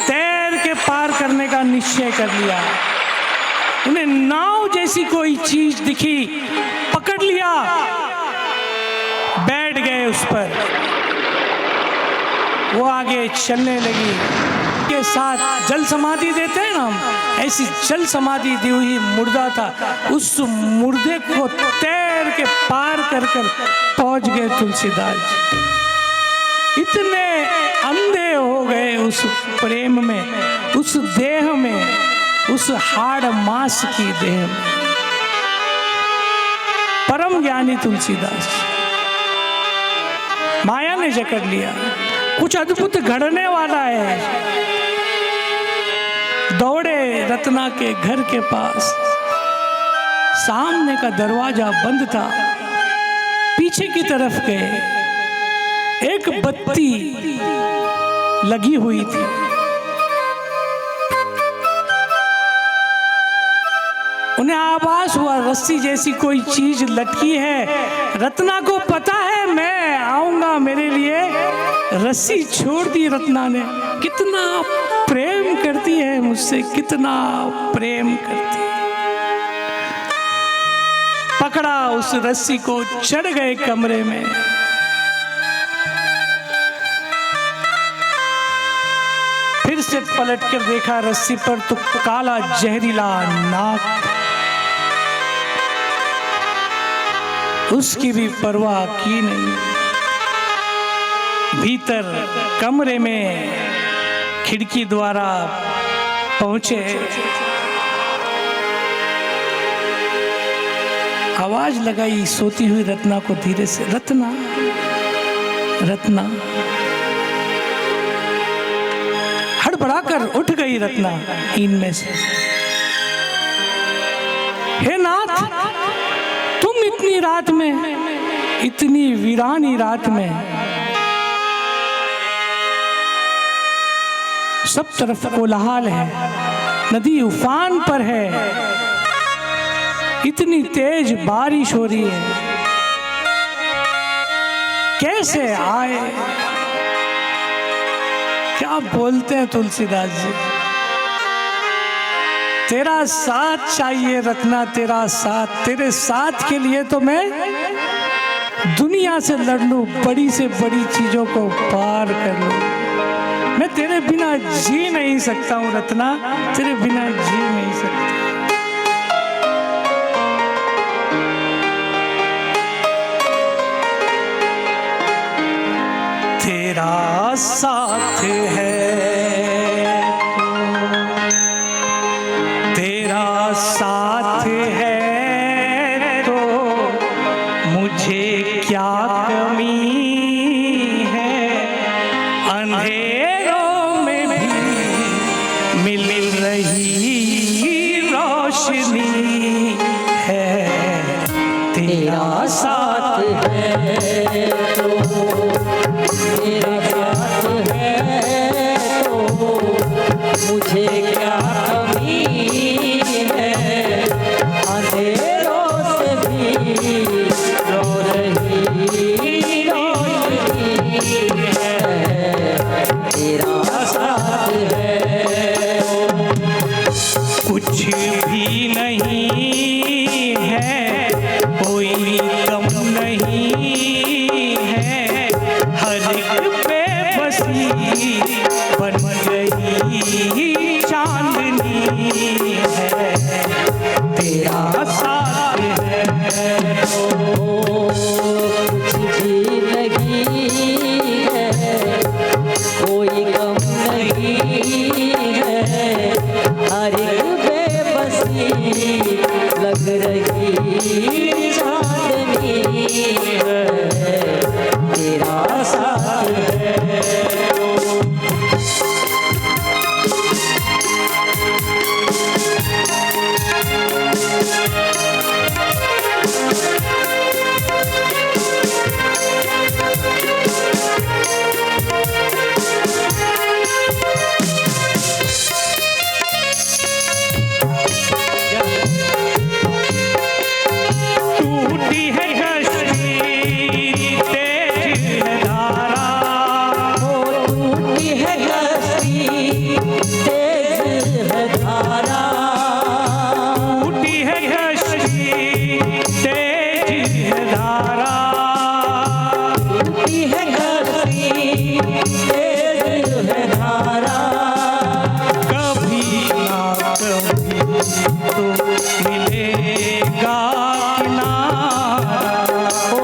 तैर के पार करने का निश्चय कर लिया। उन्हें नाव जैसी कोई चीज दिखी, पकड़ लिया, बैठ गए उस पर। वो आगे चलने लगी। के साथ जल समाधि देते हैं ना हम, ऐसी जल समाधि दी हुई मुर्दा था। उस मुर्दे को तैर के पार कर कर पहुंच गए तुलसीदास जी। इतने अंधे हो गए उस प्रेम में, उस देह में, उस हाड़ मांस की देह में। परम ज्ञानी तुलसीदास, माया ने जकड़ लिया। कुछ अद्भुत घड़ने वाला है। दौड़े रत्ना के घर के पास। सामने का दरवाजा बंद था। पीछे की तरफ गए। एक बत्ती लगी हुई थी। उन्हें आभास हुआ रस्सी जैसी कोई चीज लटकी है। रत्ना को पता है मैं आऊंगा मेरे लिए। रस्सी छोड़ दी रत्ना ने। कितना प्रेम करती है मुझसे, कितना प्रेम करती है। पकड़ा उस रस्सी को, चढ़ गए कमरे में। फिर से पलट कर देखा रस्सी पर तो काला जहरीला नाग। उसकी भी परवाह की नहीं। भीतर कमरे में खिड़की द्वारा पहुंचे। आवाज लगाई सोती हुई रत्ना को धीरे से, रत्ना रत्ना। हड़बड़ाकर उठ गई रत्ना इनमें से। हे नाथ, तुम इतनी रात में, इतनी वीरानी रात में, सब तरफ कोलाहल है, नदी उफान पर है, इतनी तेज बारिश हो रही है, कैसे आए? क्या बोलते हैं तुलसीदास जी? तेरा साथ चाहिए रत्ना, तेरा साथ। तेरे साथ के लिए तो मैं दुनिया से लड़ लूं, बड़ी से बड़ी चीजों को पार कर लूं। मैं तेरे बिना जी नहीं सकता हूं रत्ना, तेरे बिना जी नहीं सकता। तेरा साथ है तो, तेरा साथ है तो मुझे क्या कमी है। अंधेरों में भी मिल रही रोशनी है। तेरा साथ है तो, तेरा साथ है तो मुझे क्या कमी है। अंधेरों से भी रो रही रोशनी है। तेरा साथ है। चांदनी है, तेरा साथ है तो कुछ भी नहीं है, कोई गम नहीं है, हर एक बेबसी लग रही चांदनी है, तेरा साथ है टूटी है कश्ती तेज है धारा, टूटी है कश्ती तेज है धारा, टूटी है कश्ती तेज है धारा, टूटी है कश्ती तेज है धारा, कभी ना कभी तो मिलेगा किनारा, ओ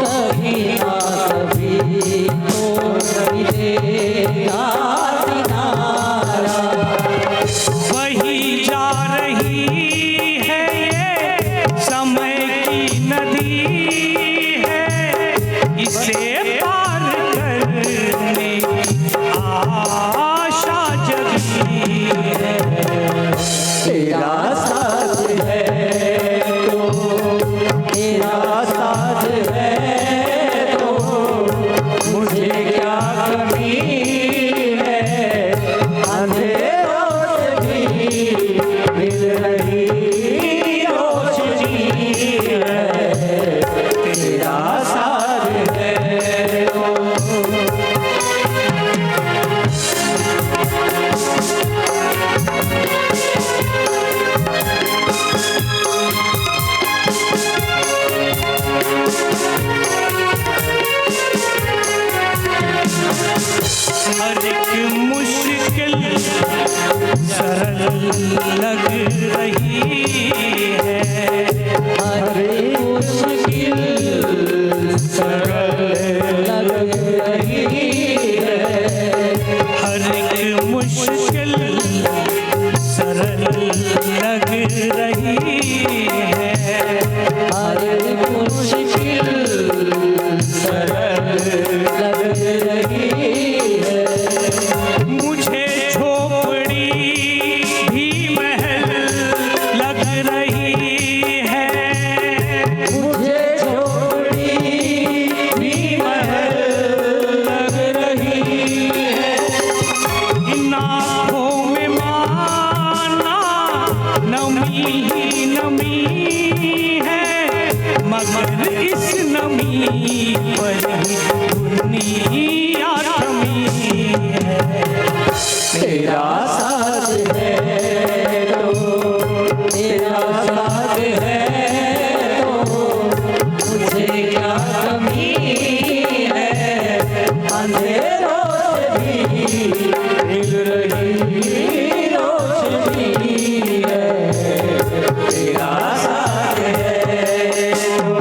कभी ना कभी तो मिलेगा किनारा, वही जा रही है ये समय की नदी है, इसे पार करने की आशा जगी है, तेरा साथ है तो तेरा साथ है तो मुझे क्या कमी है, अंधेरों से भी मिल रही रोशनी है, तेरा साथ है तो हर एक मुश्किल सरल लग रही है, हर मुश्किल सरल लग रही है, हर एक मुश्किल सरल लग रही है, हर मुश्किल सरल लग रही है, मुझे झोपड़ी भी महल लग रही है, मुझे झोपड़ी भी महल लग रही है, इन आँखों में माना नमी ही नमी है, मगर इस नमी पर ही दुनिया थमी है, तेरा साथ है तो तेरा साथ है तो मुझे क्या कमी है, अंधेरों से भी मिल रही रोशनी है, तेरा साथ है तो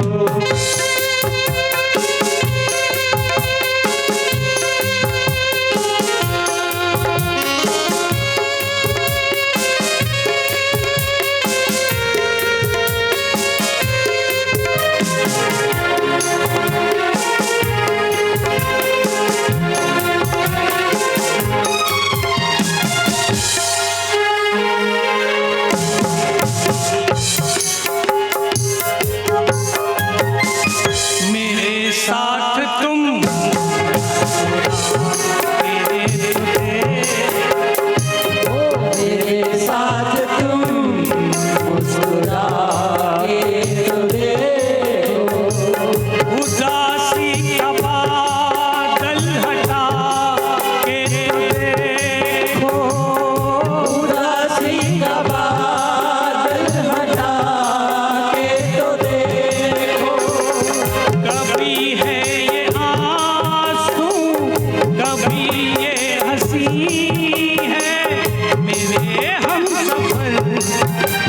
मेरे हम सफर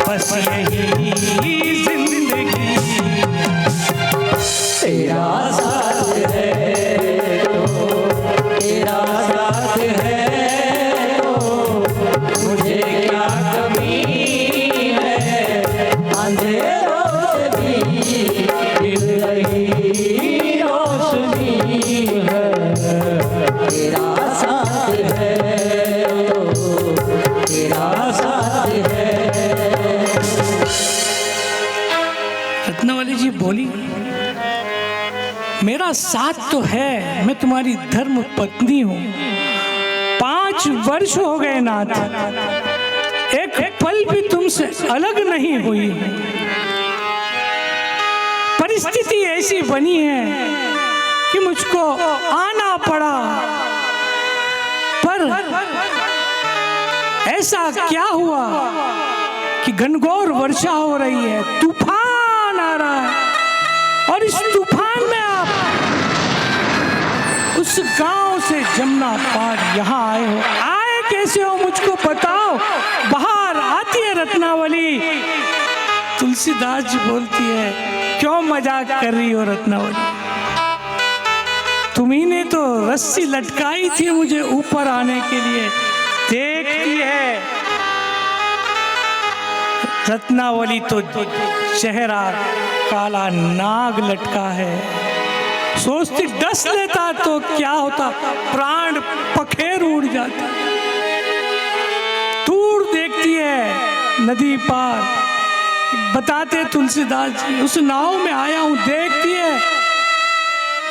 बस यही जिंदगी। तेरा साथ है तो तेरा साथ है तो मुझे क्या कमी है, अंधेरों से भी मिल रही रोशनी है। तेरा साथ है तो तेरा साथ है। रत्नावली जी बोली, मेरा साथ तो है, मैं तुम्हारी धर्म पत्नी हूँ। 5 वर्ष हो गए नाथ, एक पल भी तुमसे अलग नहीं हुई। परिस्थिति ऐसी बनी है कि मुझको आना पड़ा, पर ऐसा क्या हुआ कि घनघोर वर्षा हो रही है, तूफान आ रहा है, और इस तूफान में आप उस गांव से जमुना पार यहाँ आए हो। आए कैसे हो मुझको बताओ। बाहर आती है रत्नावली। तुलसीदास जी बोलती है, क्यों मजाक कर रही हो रत्नावली, तुम्ही ने तो रस्सी लटकाई थी मुझे ऊपर आने के लिए। देखती है रत्नावली तो चेहरा काला नाग लटका है। सोचती डस लेता तो क्या होता, प्राण पखेर उड़ जाता। दूर देखती है नदी पार, बताते तुलसीदास जी उस नाव में आया हूं। देखती है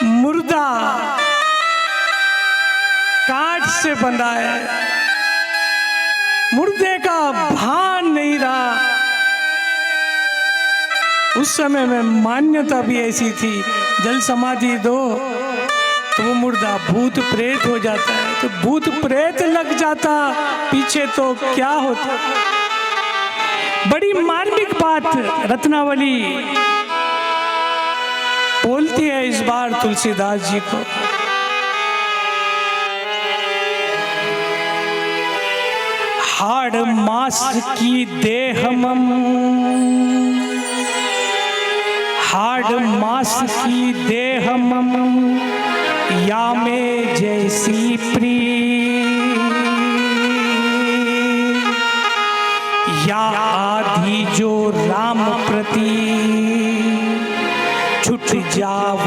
मुर्दा काठ से बंधा है, मुर्दे का भान नहीं रहा। उस समय में मान्यता भी ऐसी थी, जल समाधि दो तो वो मुर्दा भूत प्रेत हो जाता है, तो भूत प्रेत लग जाता पीछे तो क्या होता। बड़ी मार्मिक बात रत्नावली बोलती है इस बार तुलसीदास जी को। हाड़ मास की देह मम, हाड़ मास की देह मम, या में जैसी प्रिय, या आधी जो राम प्रति छुट जाव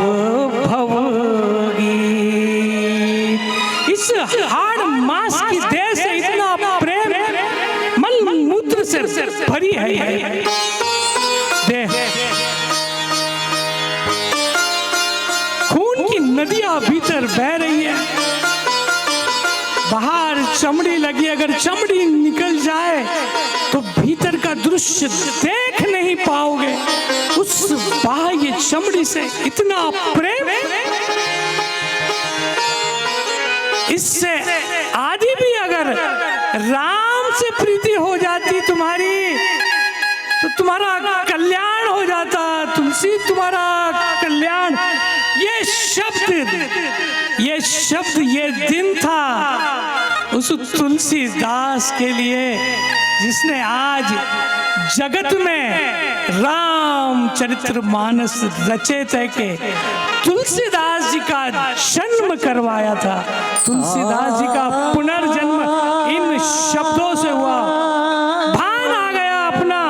भवगी। इस हाड़ मास की देह से इतना प्रेम मल मूत्र से भरी है देह। खून की नदियां भीतर बह रही है, बाहर चमड़ी लगी, अगर चमड़ी निकल जाए तो भीतर का दृश्य देख नहीं पाओगे। उस बाह्य चमड़ी से इतना प्रेम, इससे आदि भी अगर राम से प्रीति हो जाती तुम्हारी तो तुम्हारा कल्याण हो जाता। तुलसी तुम्हारा कल्याण, ये शब्द ये दिन था उस तुलसीदास के लिए जिसने आज जगत में रामचरितमानस रचे थे के तुलसीदास जी का जन्म करवाया था। तुलसीदास जी का पुनर्जन्म इन शब्दों से हुआ। भान आ गया अपना,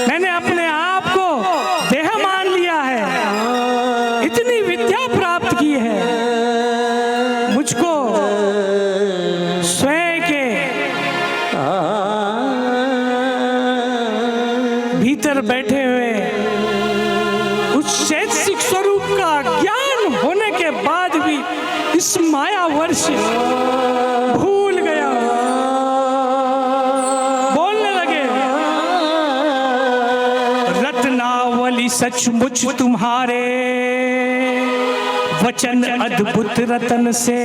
मैंने अपने आप को देह मान लिया है, इतनी विद्या प्राप्त की है, मुझको स्वयं के भीतर बैठे हुए उस चैतसिक स्वरूप का ज्ञान होने के बाद भी इस माया वर्ष भूल गया। बोलने लगे, रत्नावली सचमुच तुम्हारे वचन अद्भुत रतन से,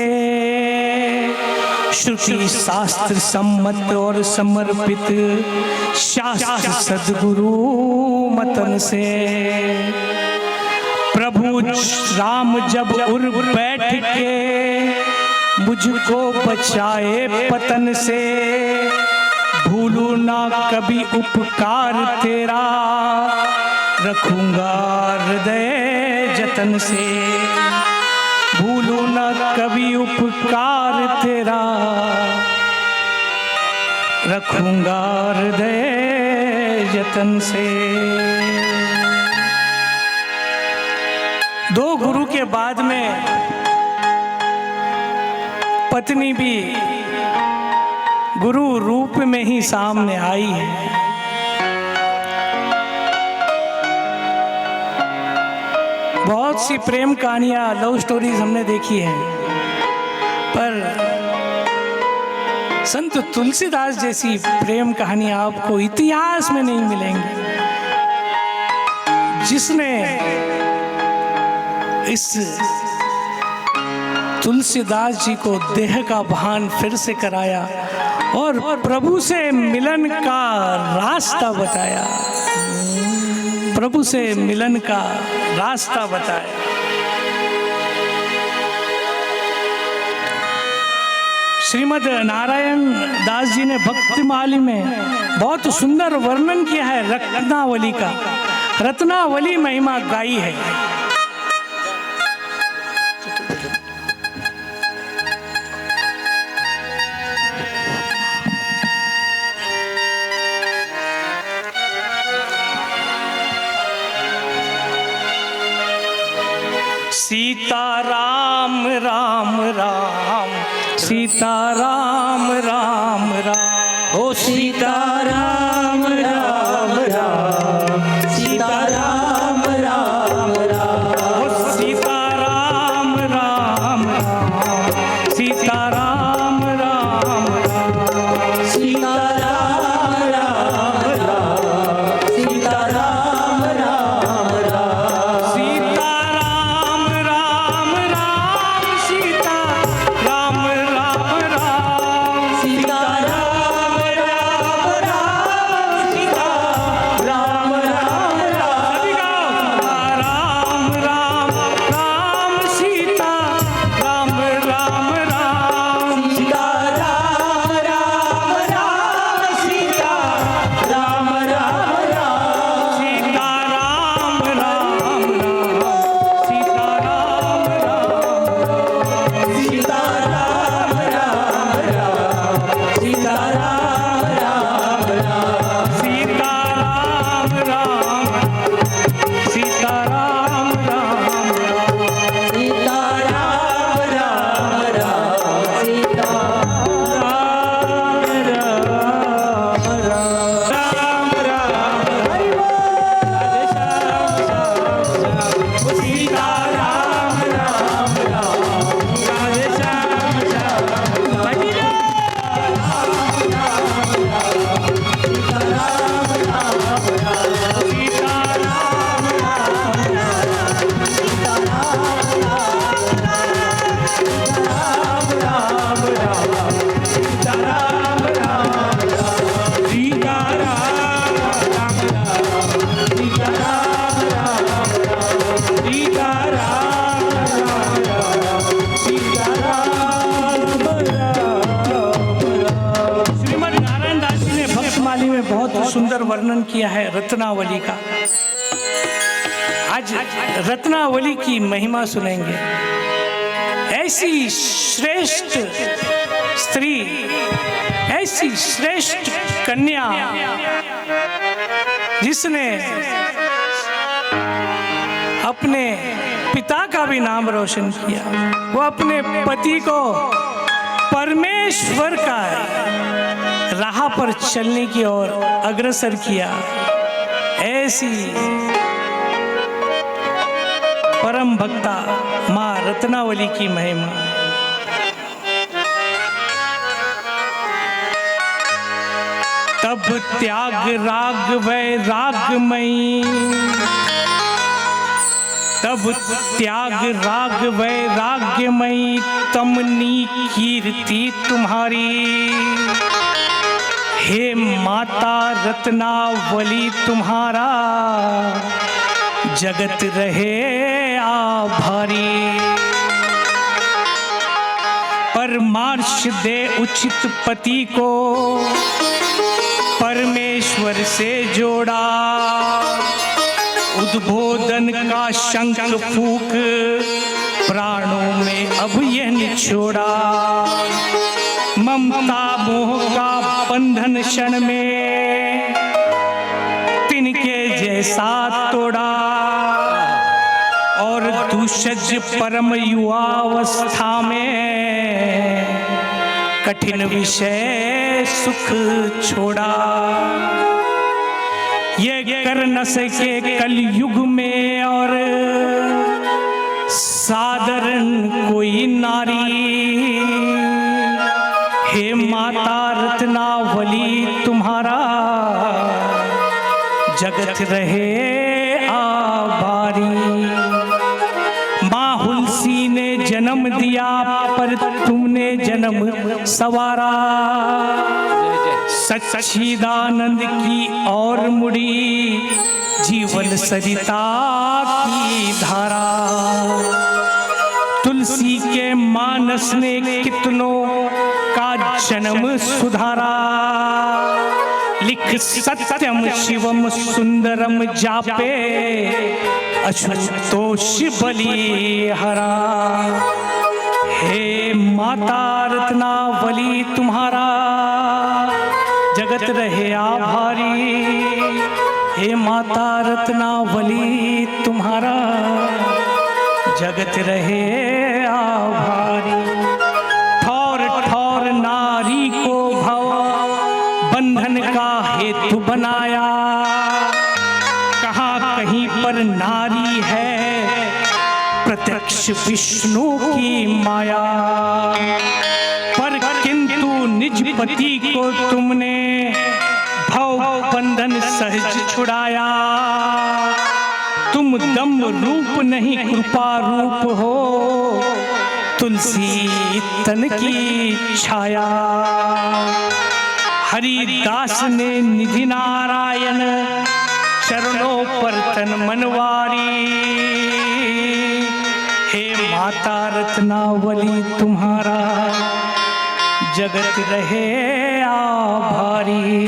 श्रुति शास्त्र सम्मत और समर्पित, शास्त्र सद्गुरु मतन से। प्रभु राम जब उर बैठ के मुझको बचाए पतन से, भूलू ना कभी उपकार तेरा, रखूंगा हृदय जतन से। भूलू ना कभी उपकार तेरा, रखूंगा हृदय जतन से। दो गुरु के बाद में पत्नी भी गुरु रूप में ही सामने आई है। बहुत सी प्रेम कहानियां, लव स्टोरीज हमने देखी है, पर संत तुलसीदास जैसी प्रेम कहानियां आपको इतिहास में नहीं मिलेंगी, जिसने इस तुलसीदास जी को देह का भान फिर से कराया और प्रभु से मिलन का रास्ता बताया। प्रभु से मिलन का रास्ता बताया। श्रीमद् नारायण दास जी ने भक्तिमाली में बहुत सुंदर वर्णन किया है रत्नावली का। रत्नावली महिमा गाई है। सीता राम राम राम, सीता राम राम राम, ओ सीता राम राम राम, सीता राम राम राम, ओ सीता राम राम राम, सीता राम राम राम, सीता राम राम राम, सीता राम राम राम, सीता राम राम राम, सीता राम राम राम, सीता राम राम राम, सीता राम राम राम, सभी गाओ। राम राम राम, सीता राम राम राम, सीता राम राम राम, सीता राम राम राम, सीता राम राम राम, सीता राम राम, सीता राम राम राम, सीता राम राम राम, सीता राम राम, सीता राम राम राम, सीता राम राम राम, सीता राम राम, हरि बोल। सीता राम राम राम, राधे श्याम श्याम, हरि सीता राम राम राम, सीता राम सीता राम राम राम, सीता राम राम राम, सीता राम राम राम, सीता राम राम राम, सीता राम राम राम, सीता राम राम। श्रीमद् नारायण दास जी ने भक्तमाली में बहुत सुंदर वर्णन किया है रत्नावली का। आज रत्नावली की महिमा सुनेंगे। ऐसी श्रेष्ठ स्त्री, ऐसी श्रेष्ठ कन्या जिसने अपने पिता का भी नाम रोशन किया। वो अपने पति को परमेश्वर का राह पर चलने की ओर अग्रसर किया। ऐसी परम भक्ता माँ रत्नावली की महिमा। तब त्याग राग वैरागमयी, तब त्याग राग वैराग्यमयी, तमनी कीर्ति तुम्हारी। हे माता रत्नावली तुम्हारा जगत रहे आभारी। परमार्श दे उचित पति को परमेश्वर से जोड़ा। उद्बोधन का शंख फूक प्राणों में अब यह निछोड़ा। ममता मोह का बंधन क्षण में तिनके जैसा तोड़ा। और दुषज परम युवावस्था में कठिन विषय सुख छोड़ा। ये कर न सके कलयुग में और साधारण कोई नारी। हे माता रत्नावली तुम्हारा जगत रहे आभारी। माँ हुलसी ने जन्म दिया पर तुमने जन्म सवारा। सच्चिदानंद की और मुड़ी जीवन सरिता की धारा। तुलसी के मानस ने कितनों का जन्म सुधारा। लिख सत्यम शिवम सुंदरम जापे अशुतोष बलिहरा। हे माता रत्नावली तुम्हारा जगत रहे आभारी। हे माता रत्नावली तुम्हारा जगत रहे आभारी। ठौर ठौर नारी को भव बंधन का हेतु बनाया। कहाँ कहीं पर नारी है प्रत्यक्ष विष्णु की माया। पर किंतु निज पति को तुमने भव बंधन सहज छुड़ाया। तुम दम रूप नहीं कृपा रूप हो तुलसी तन की छाया। हरिदास ने निधि नारायण चरणों पर तन मनवारी। हे माता रत्नावली तुम्हारा जगत रहे आभारी।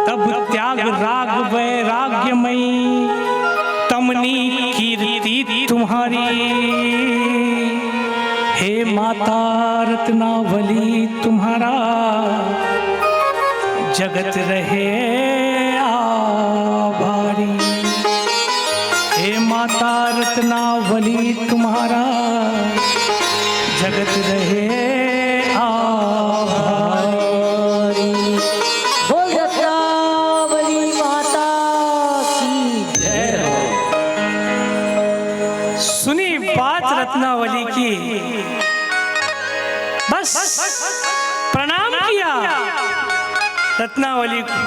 तब त्याग राग वैराग्यमयी तमनी कीर्ति तुम्हारी। हे माता रत्नावली तुम्हारा जगत रहे आभारी। हे माता रत्नावली तुम्हारा जगत रहे आभारी। बोल रत्नावली माता की जय हो। सुनी बात रत्नावली की, बस प्रणाम किया रत्नावली को।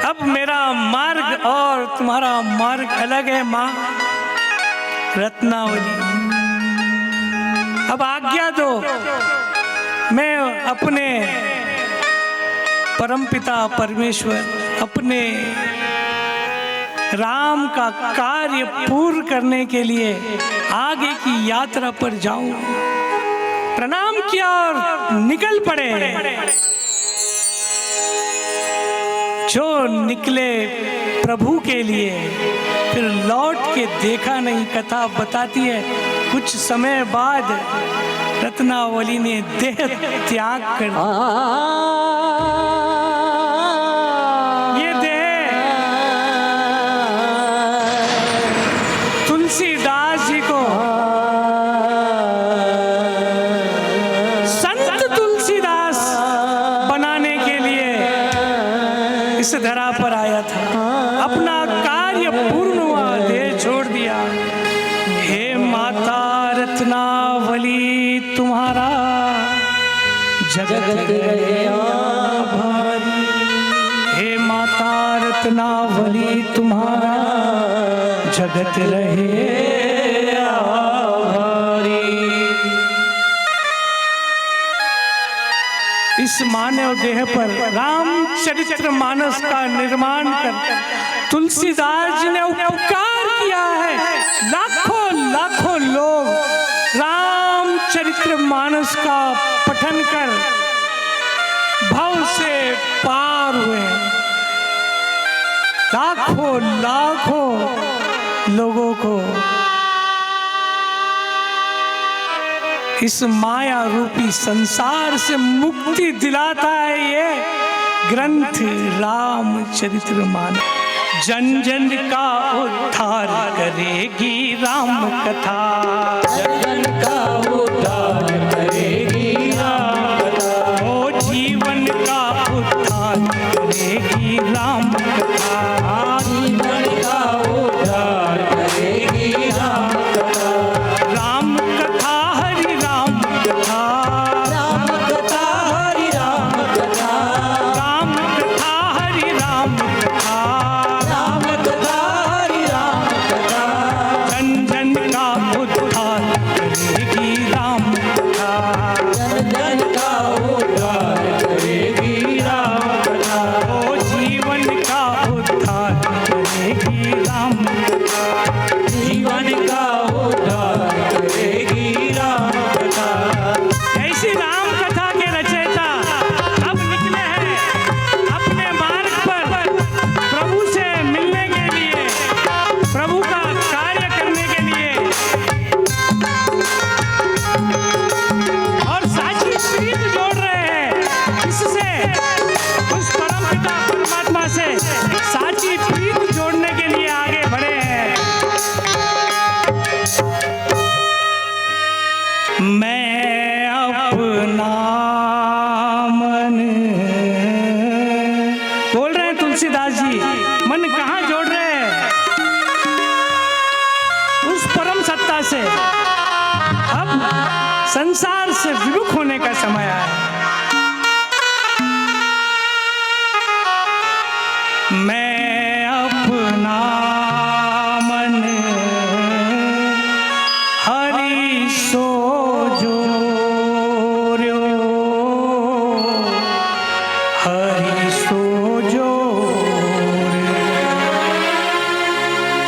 अब मेरा मार्ग और तुम्हारा मार्ग अलग है माँ रत्नावली। अब आज्ञा दो मैं अपने परमपिता परमेश्वर अपने राम का कार्य पूर्ण करने के लिए आगे की यात्रा पर जाऊं। प्रणाम किया और निकल पड़े। जो निकले प्रभु के लिए फिर लौट के देखा नहीं। कथा बताती है कुछ समय बाद रत्नावली ने देह त्याग कर ये देह तुलसीदास जी को संत तुलसीदास बनाने के लिए इस धरा पर आया था। अपना कार्य पूर्ण हुआ, देह छोड़ दिया। हे माता रत्नावली तुम्हारा जगत रहे आभारी। हे माता रत्नावली तुम्हारा जगत रहे आभारी। इस इस मानव देह पर रामचरित्र मानस का निर्माण कर तुलसीदास जी ने उपकार किया है। लाखों लाखों लोग रामचरित्र मानस का पठन कर भव से पार हुए। लाखों लाखों लोगों को इस माया रूपी संसार से मुक्ति दिलाता है ये ग्रंथ रामचरित्र मानस। जन जन का उद्धार करेगी राम कथा, जन का उद्धार करेगी राम कथा, ओ जीवन का उद्धार करेगी राम कथा, जीवन का उद्धार करेगी राम कथा, राम कथा हरि राम कथा, राम कथा हरि राम कथा, राम कथा हरि राम कथा, राम कथा हरि राम कथा, जन जन का उद्धार करेगी राम कथा, जन जन का उद्धार करेगी राम कथा, ओ जीवन का उद्धार करेगी राम कथा। जीवन का उद्धार करेगी राम कथा। ऐसी राम कथा के रचयिता अब निकले हैं अपने मार्ग पर प्रभु से मिलने के लिए, प्रभु का कार्य करने के लिए, और साची प्रीत जोड़ रहे हैं। इससे उस परम पिता परमात्मा से साची प्रीत जोड़ने के लिए आगे बढ़े हैं। मैं अपना मन, बोल रहे हैं तुलसीदास जी, मन कहाँ जोड़ रहे हैं? उस परम सत्ता से। अब संसार से विमुख होने का समय आया है। मैं अपना मन हरि सो जोर्यो, हरि सो जोर्यो,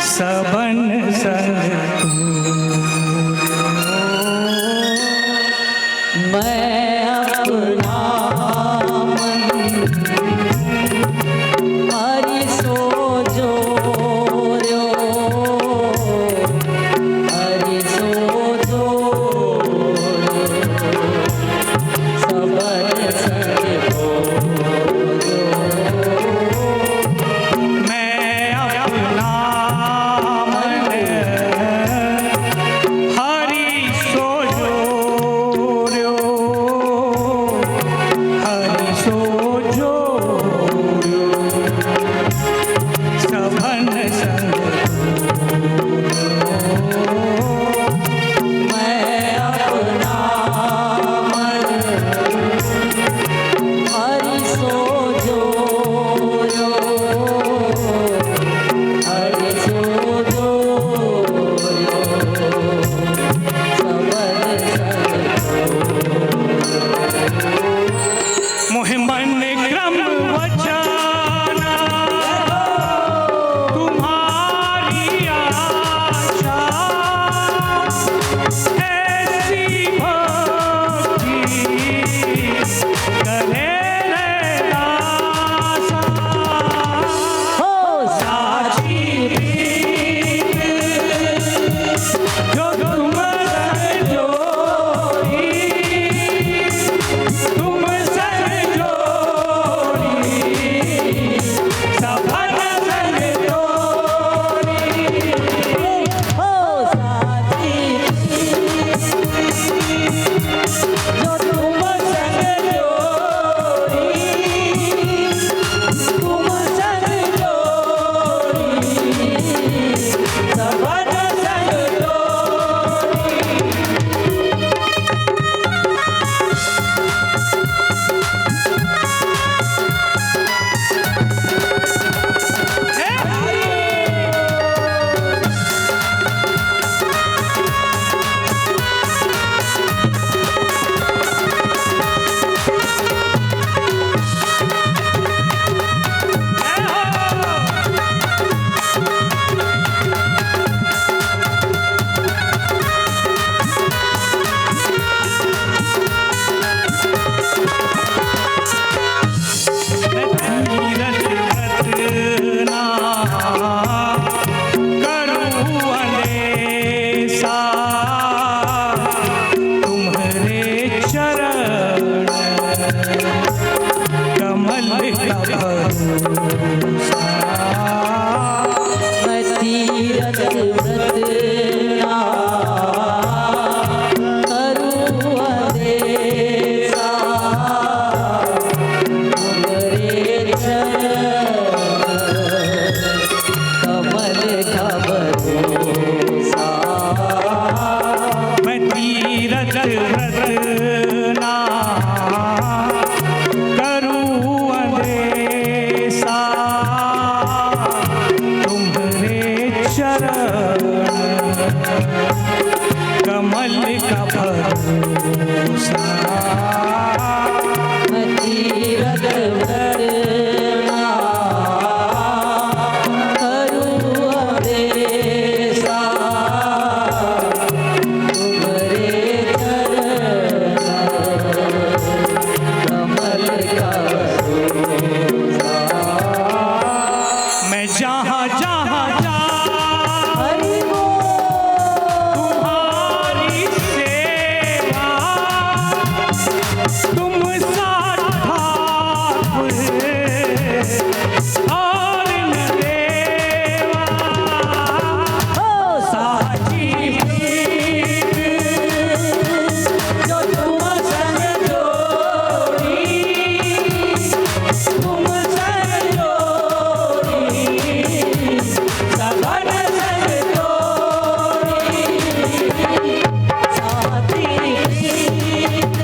सबन संग तूर्यो। मैं अपना तीरथ व्रत ना करूं अंदेशा, तुम्हारे चरण कमल का भरोसा। तीरथ व्रत ना करूं अंदेशा, तुम्हारे चरण कमल का भरोसा। मैं जहाँ जहाँ जा हरि बोल। तुम्हारी सेवा, तुम सा ठाकुर और न देवा। ओ साची प्रीत जो तुम संग जोड़ी, तुम संग जोड़ी, सगन संग जोड़ी। साची प्रीत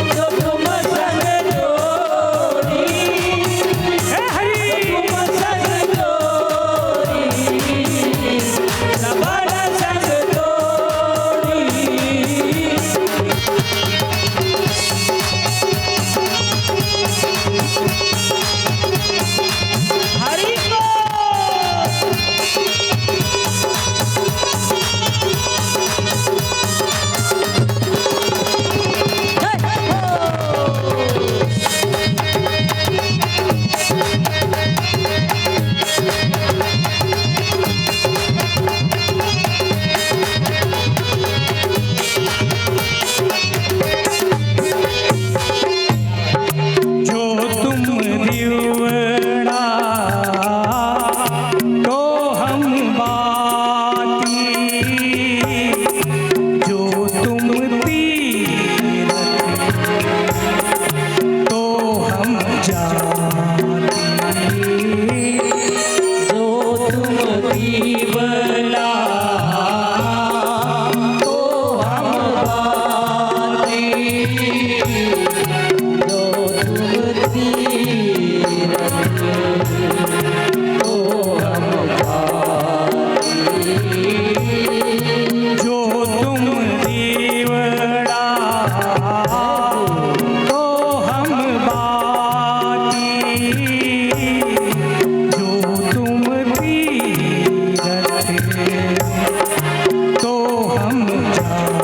जो तुम संग जोड़ी, हे हरि तुम संग जोड़ी, सगन संग जोड़ी। हरि बोल। जो तुम दिवड़ा तो हम बाती, जो तुम तीरथ तो हम जाती। जो तुम दीवला तो हम बाती, जो तुम तीरथ तो हम बाती। जो तुम दीवड़ा तो हम बाती, जो तुम तीरथ तो हम जाती।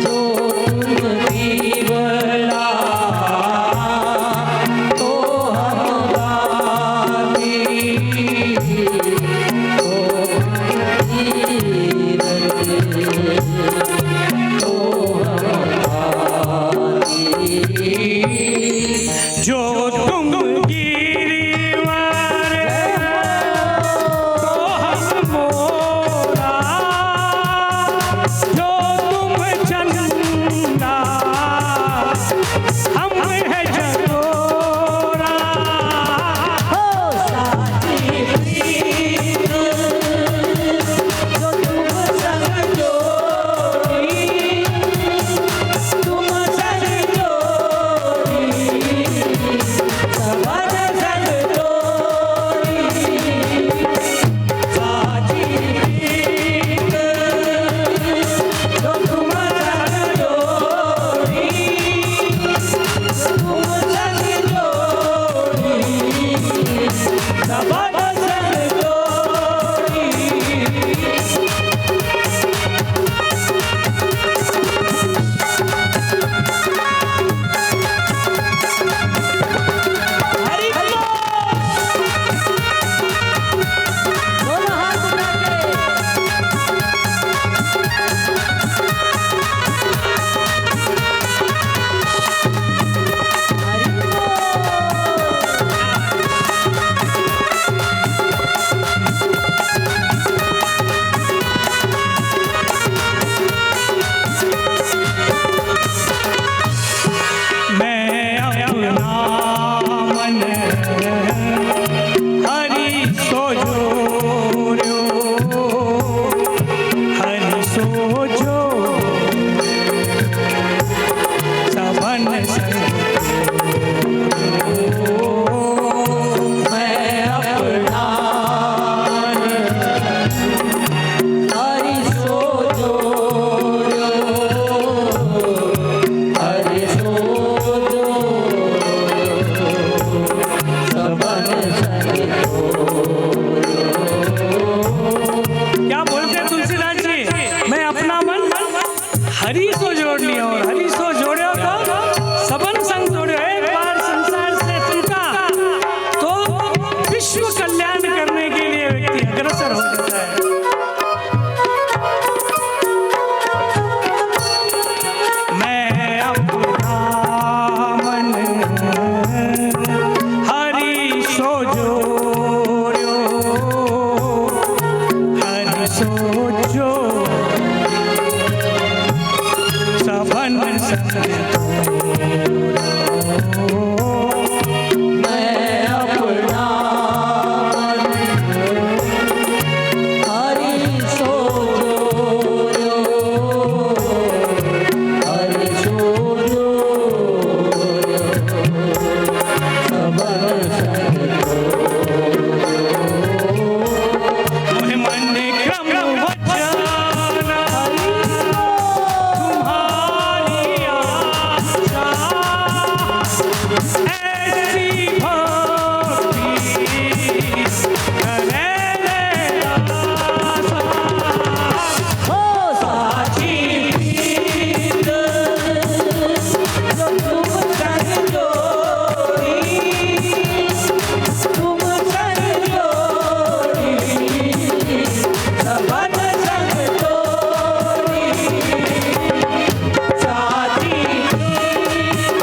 जो तुम दीवला तो हम बाती, तो तीरथ तो हम बाती। जो तुम गिरिवर तो हम मोरा, हरि सो जोड़ लियो और हरि सो जोड़ो तो सबन संग जोड़ो। एक बार संसार से टूटा तो विश्व कल्याण करने के लिए व्यक्ति अग्रसर हो जाता है। मैं अपना मन हरि सो जोड़ो, हरि सो जोड़ो, सबन संग मैं अपना हरि सो जोड़ो, हरि सो जोड़ो, सबन संग तुम्हें मन क्रम वचन तुम्हारी आशा, ऐसी भक्ति करे आशा। हो साची प्रीत जो तुम संग जोड़ी, तुम संग जोड़ी, सबन संग जोड़ी। साची प्रीत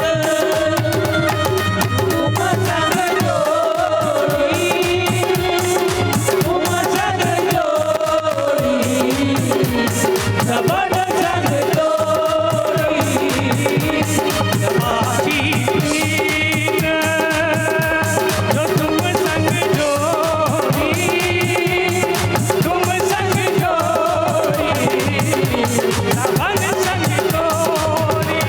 तुम संग जोड़ी, तुम संग जोड़ी, सबन संग जोड़ी। साची प्रीत जो तुम संग जोड़ी, तुम संग जोड़ी, सबन संग जोड़ी।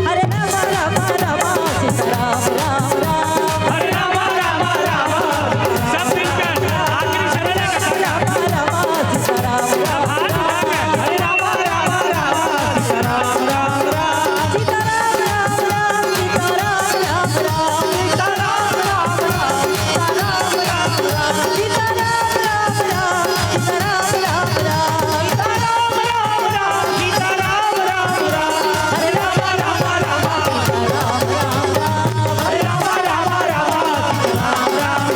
हरे राम राम राम सीताराम राम राम, हरे राम राम राम, सब मिलकर आखिरी शरण का राम राम सीताराम राम हाथ उठाकर हरे राम राम राम, राम राम राम, सीताराम राम राम, सीताराम राम राम, सीताराम राम राम, सीताराम राम राम, सीताराम राम राम, सीताराम राम राम, सीताराम राम राम, सीताराम राम राम, हरे राम राम राम, सीताराम राम राम, हरे राम राम राम, सीताराम राम राम, हरे राम राम राम, सीताराम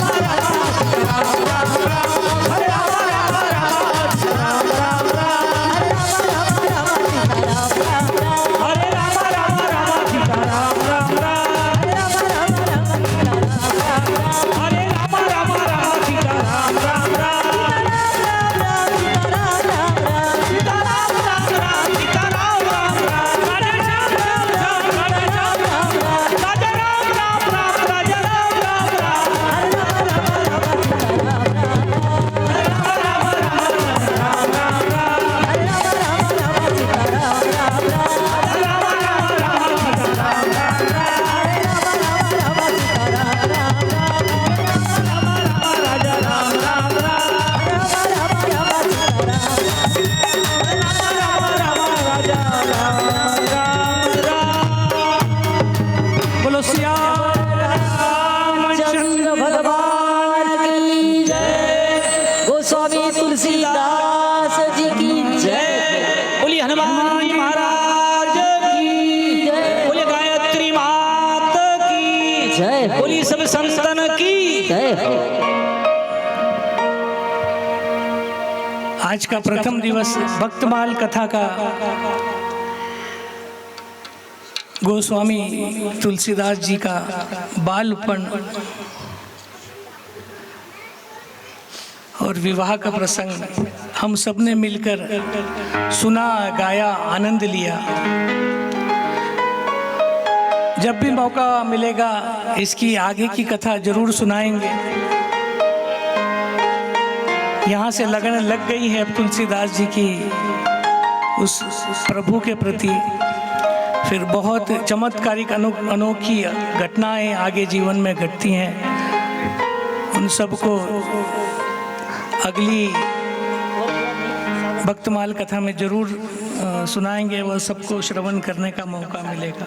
राम राम, हरे राम राम राम, सीताराम राम राम, हरे राम राम राम, सीताराम राम राम, हरे राम राम राम, सीताराम राम राम, हरे राम राम राम, सीताराम राम राम, हरे राम राम राम, सीताराम राम राम, सीताराम राम राम, सीताराम राम राम, सीताराम राम राम, राधे श्याम राम राम, राधे श्याम राम राम, राधे राम राम राम, राधे राम राम राम, हरे राम राम राम, सीताराम राम राम, हरे राम राम राम, राम राम राम, हरे राम राम राम, सीताराम राम राम, हरे राम राम राम, सीताराम राम राम, हरे राम राम राम, सीताराम राम राम, राजा राम राम राम, हरे राम राम राम, सीताराम राजा राम राम। बोलो श्याम चंद्र भगवान की जय, गोस्वामी तुलसीदास जी की जय, बोलिए हनुमान जी महाराज की जय, बोलिए गायत्री मात की जय, बोलिए सब संतन की। जय। आज का प्रथम दिवस भक्तमाल कथा का गोस्वामी तुलसीदास जी का बालपन और विवाह का प्रसंग हम सब ने मिलकर सुना, गाया, आनंद लिया। जब भी मौका मिलेगा इसकी आगे की कथा जरूर सुनाएंगे। यहाँ से लगन लग गई है अब तुलसीदास जी की उस प्रभु के प्रति। फिर बहुत चमत्कारिक अनोखी घटनाएं आगे जीवन में घटती हैं। उन सबको अगली भक्तमाल कथा में जरूर सुनाएंगे। वह सबको श्रवण करने का मौका मिलेगा।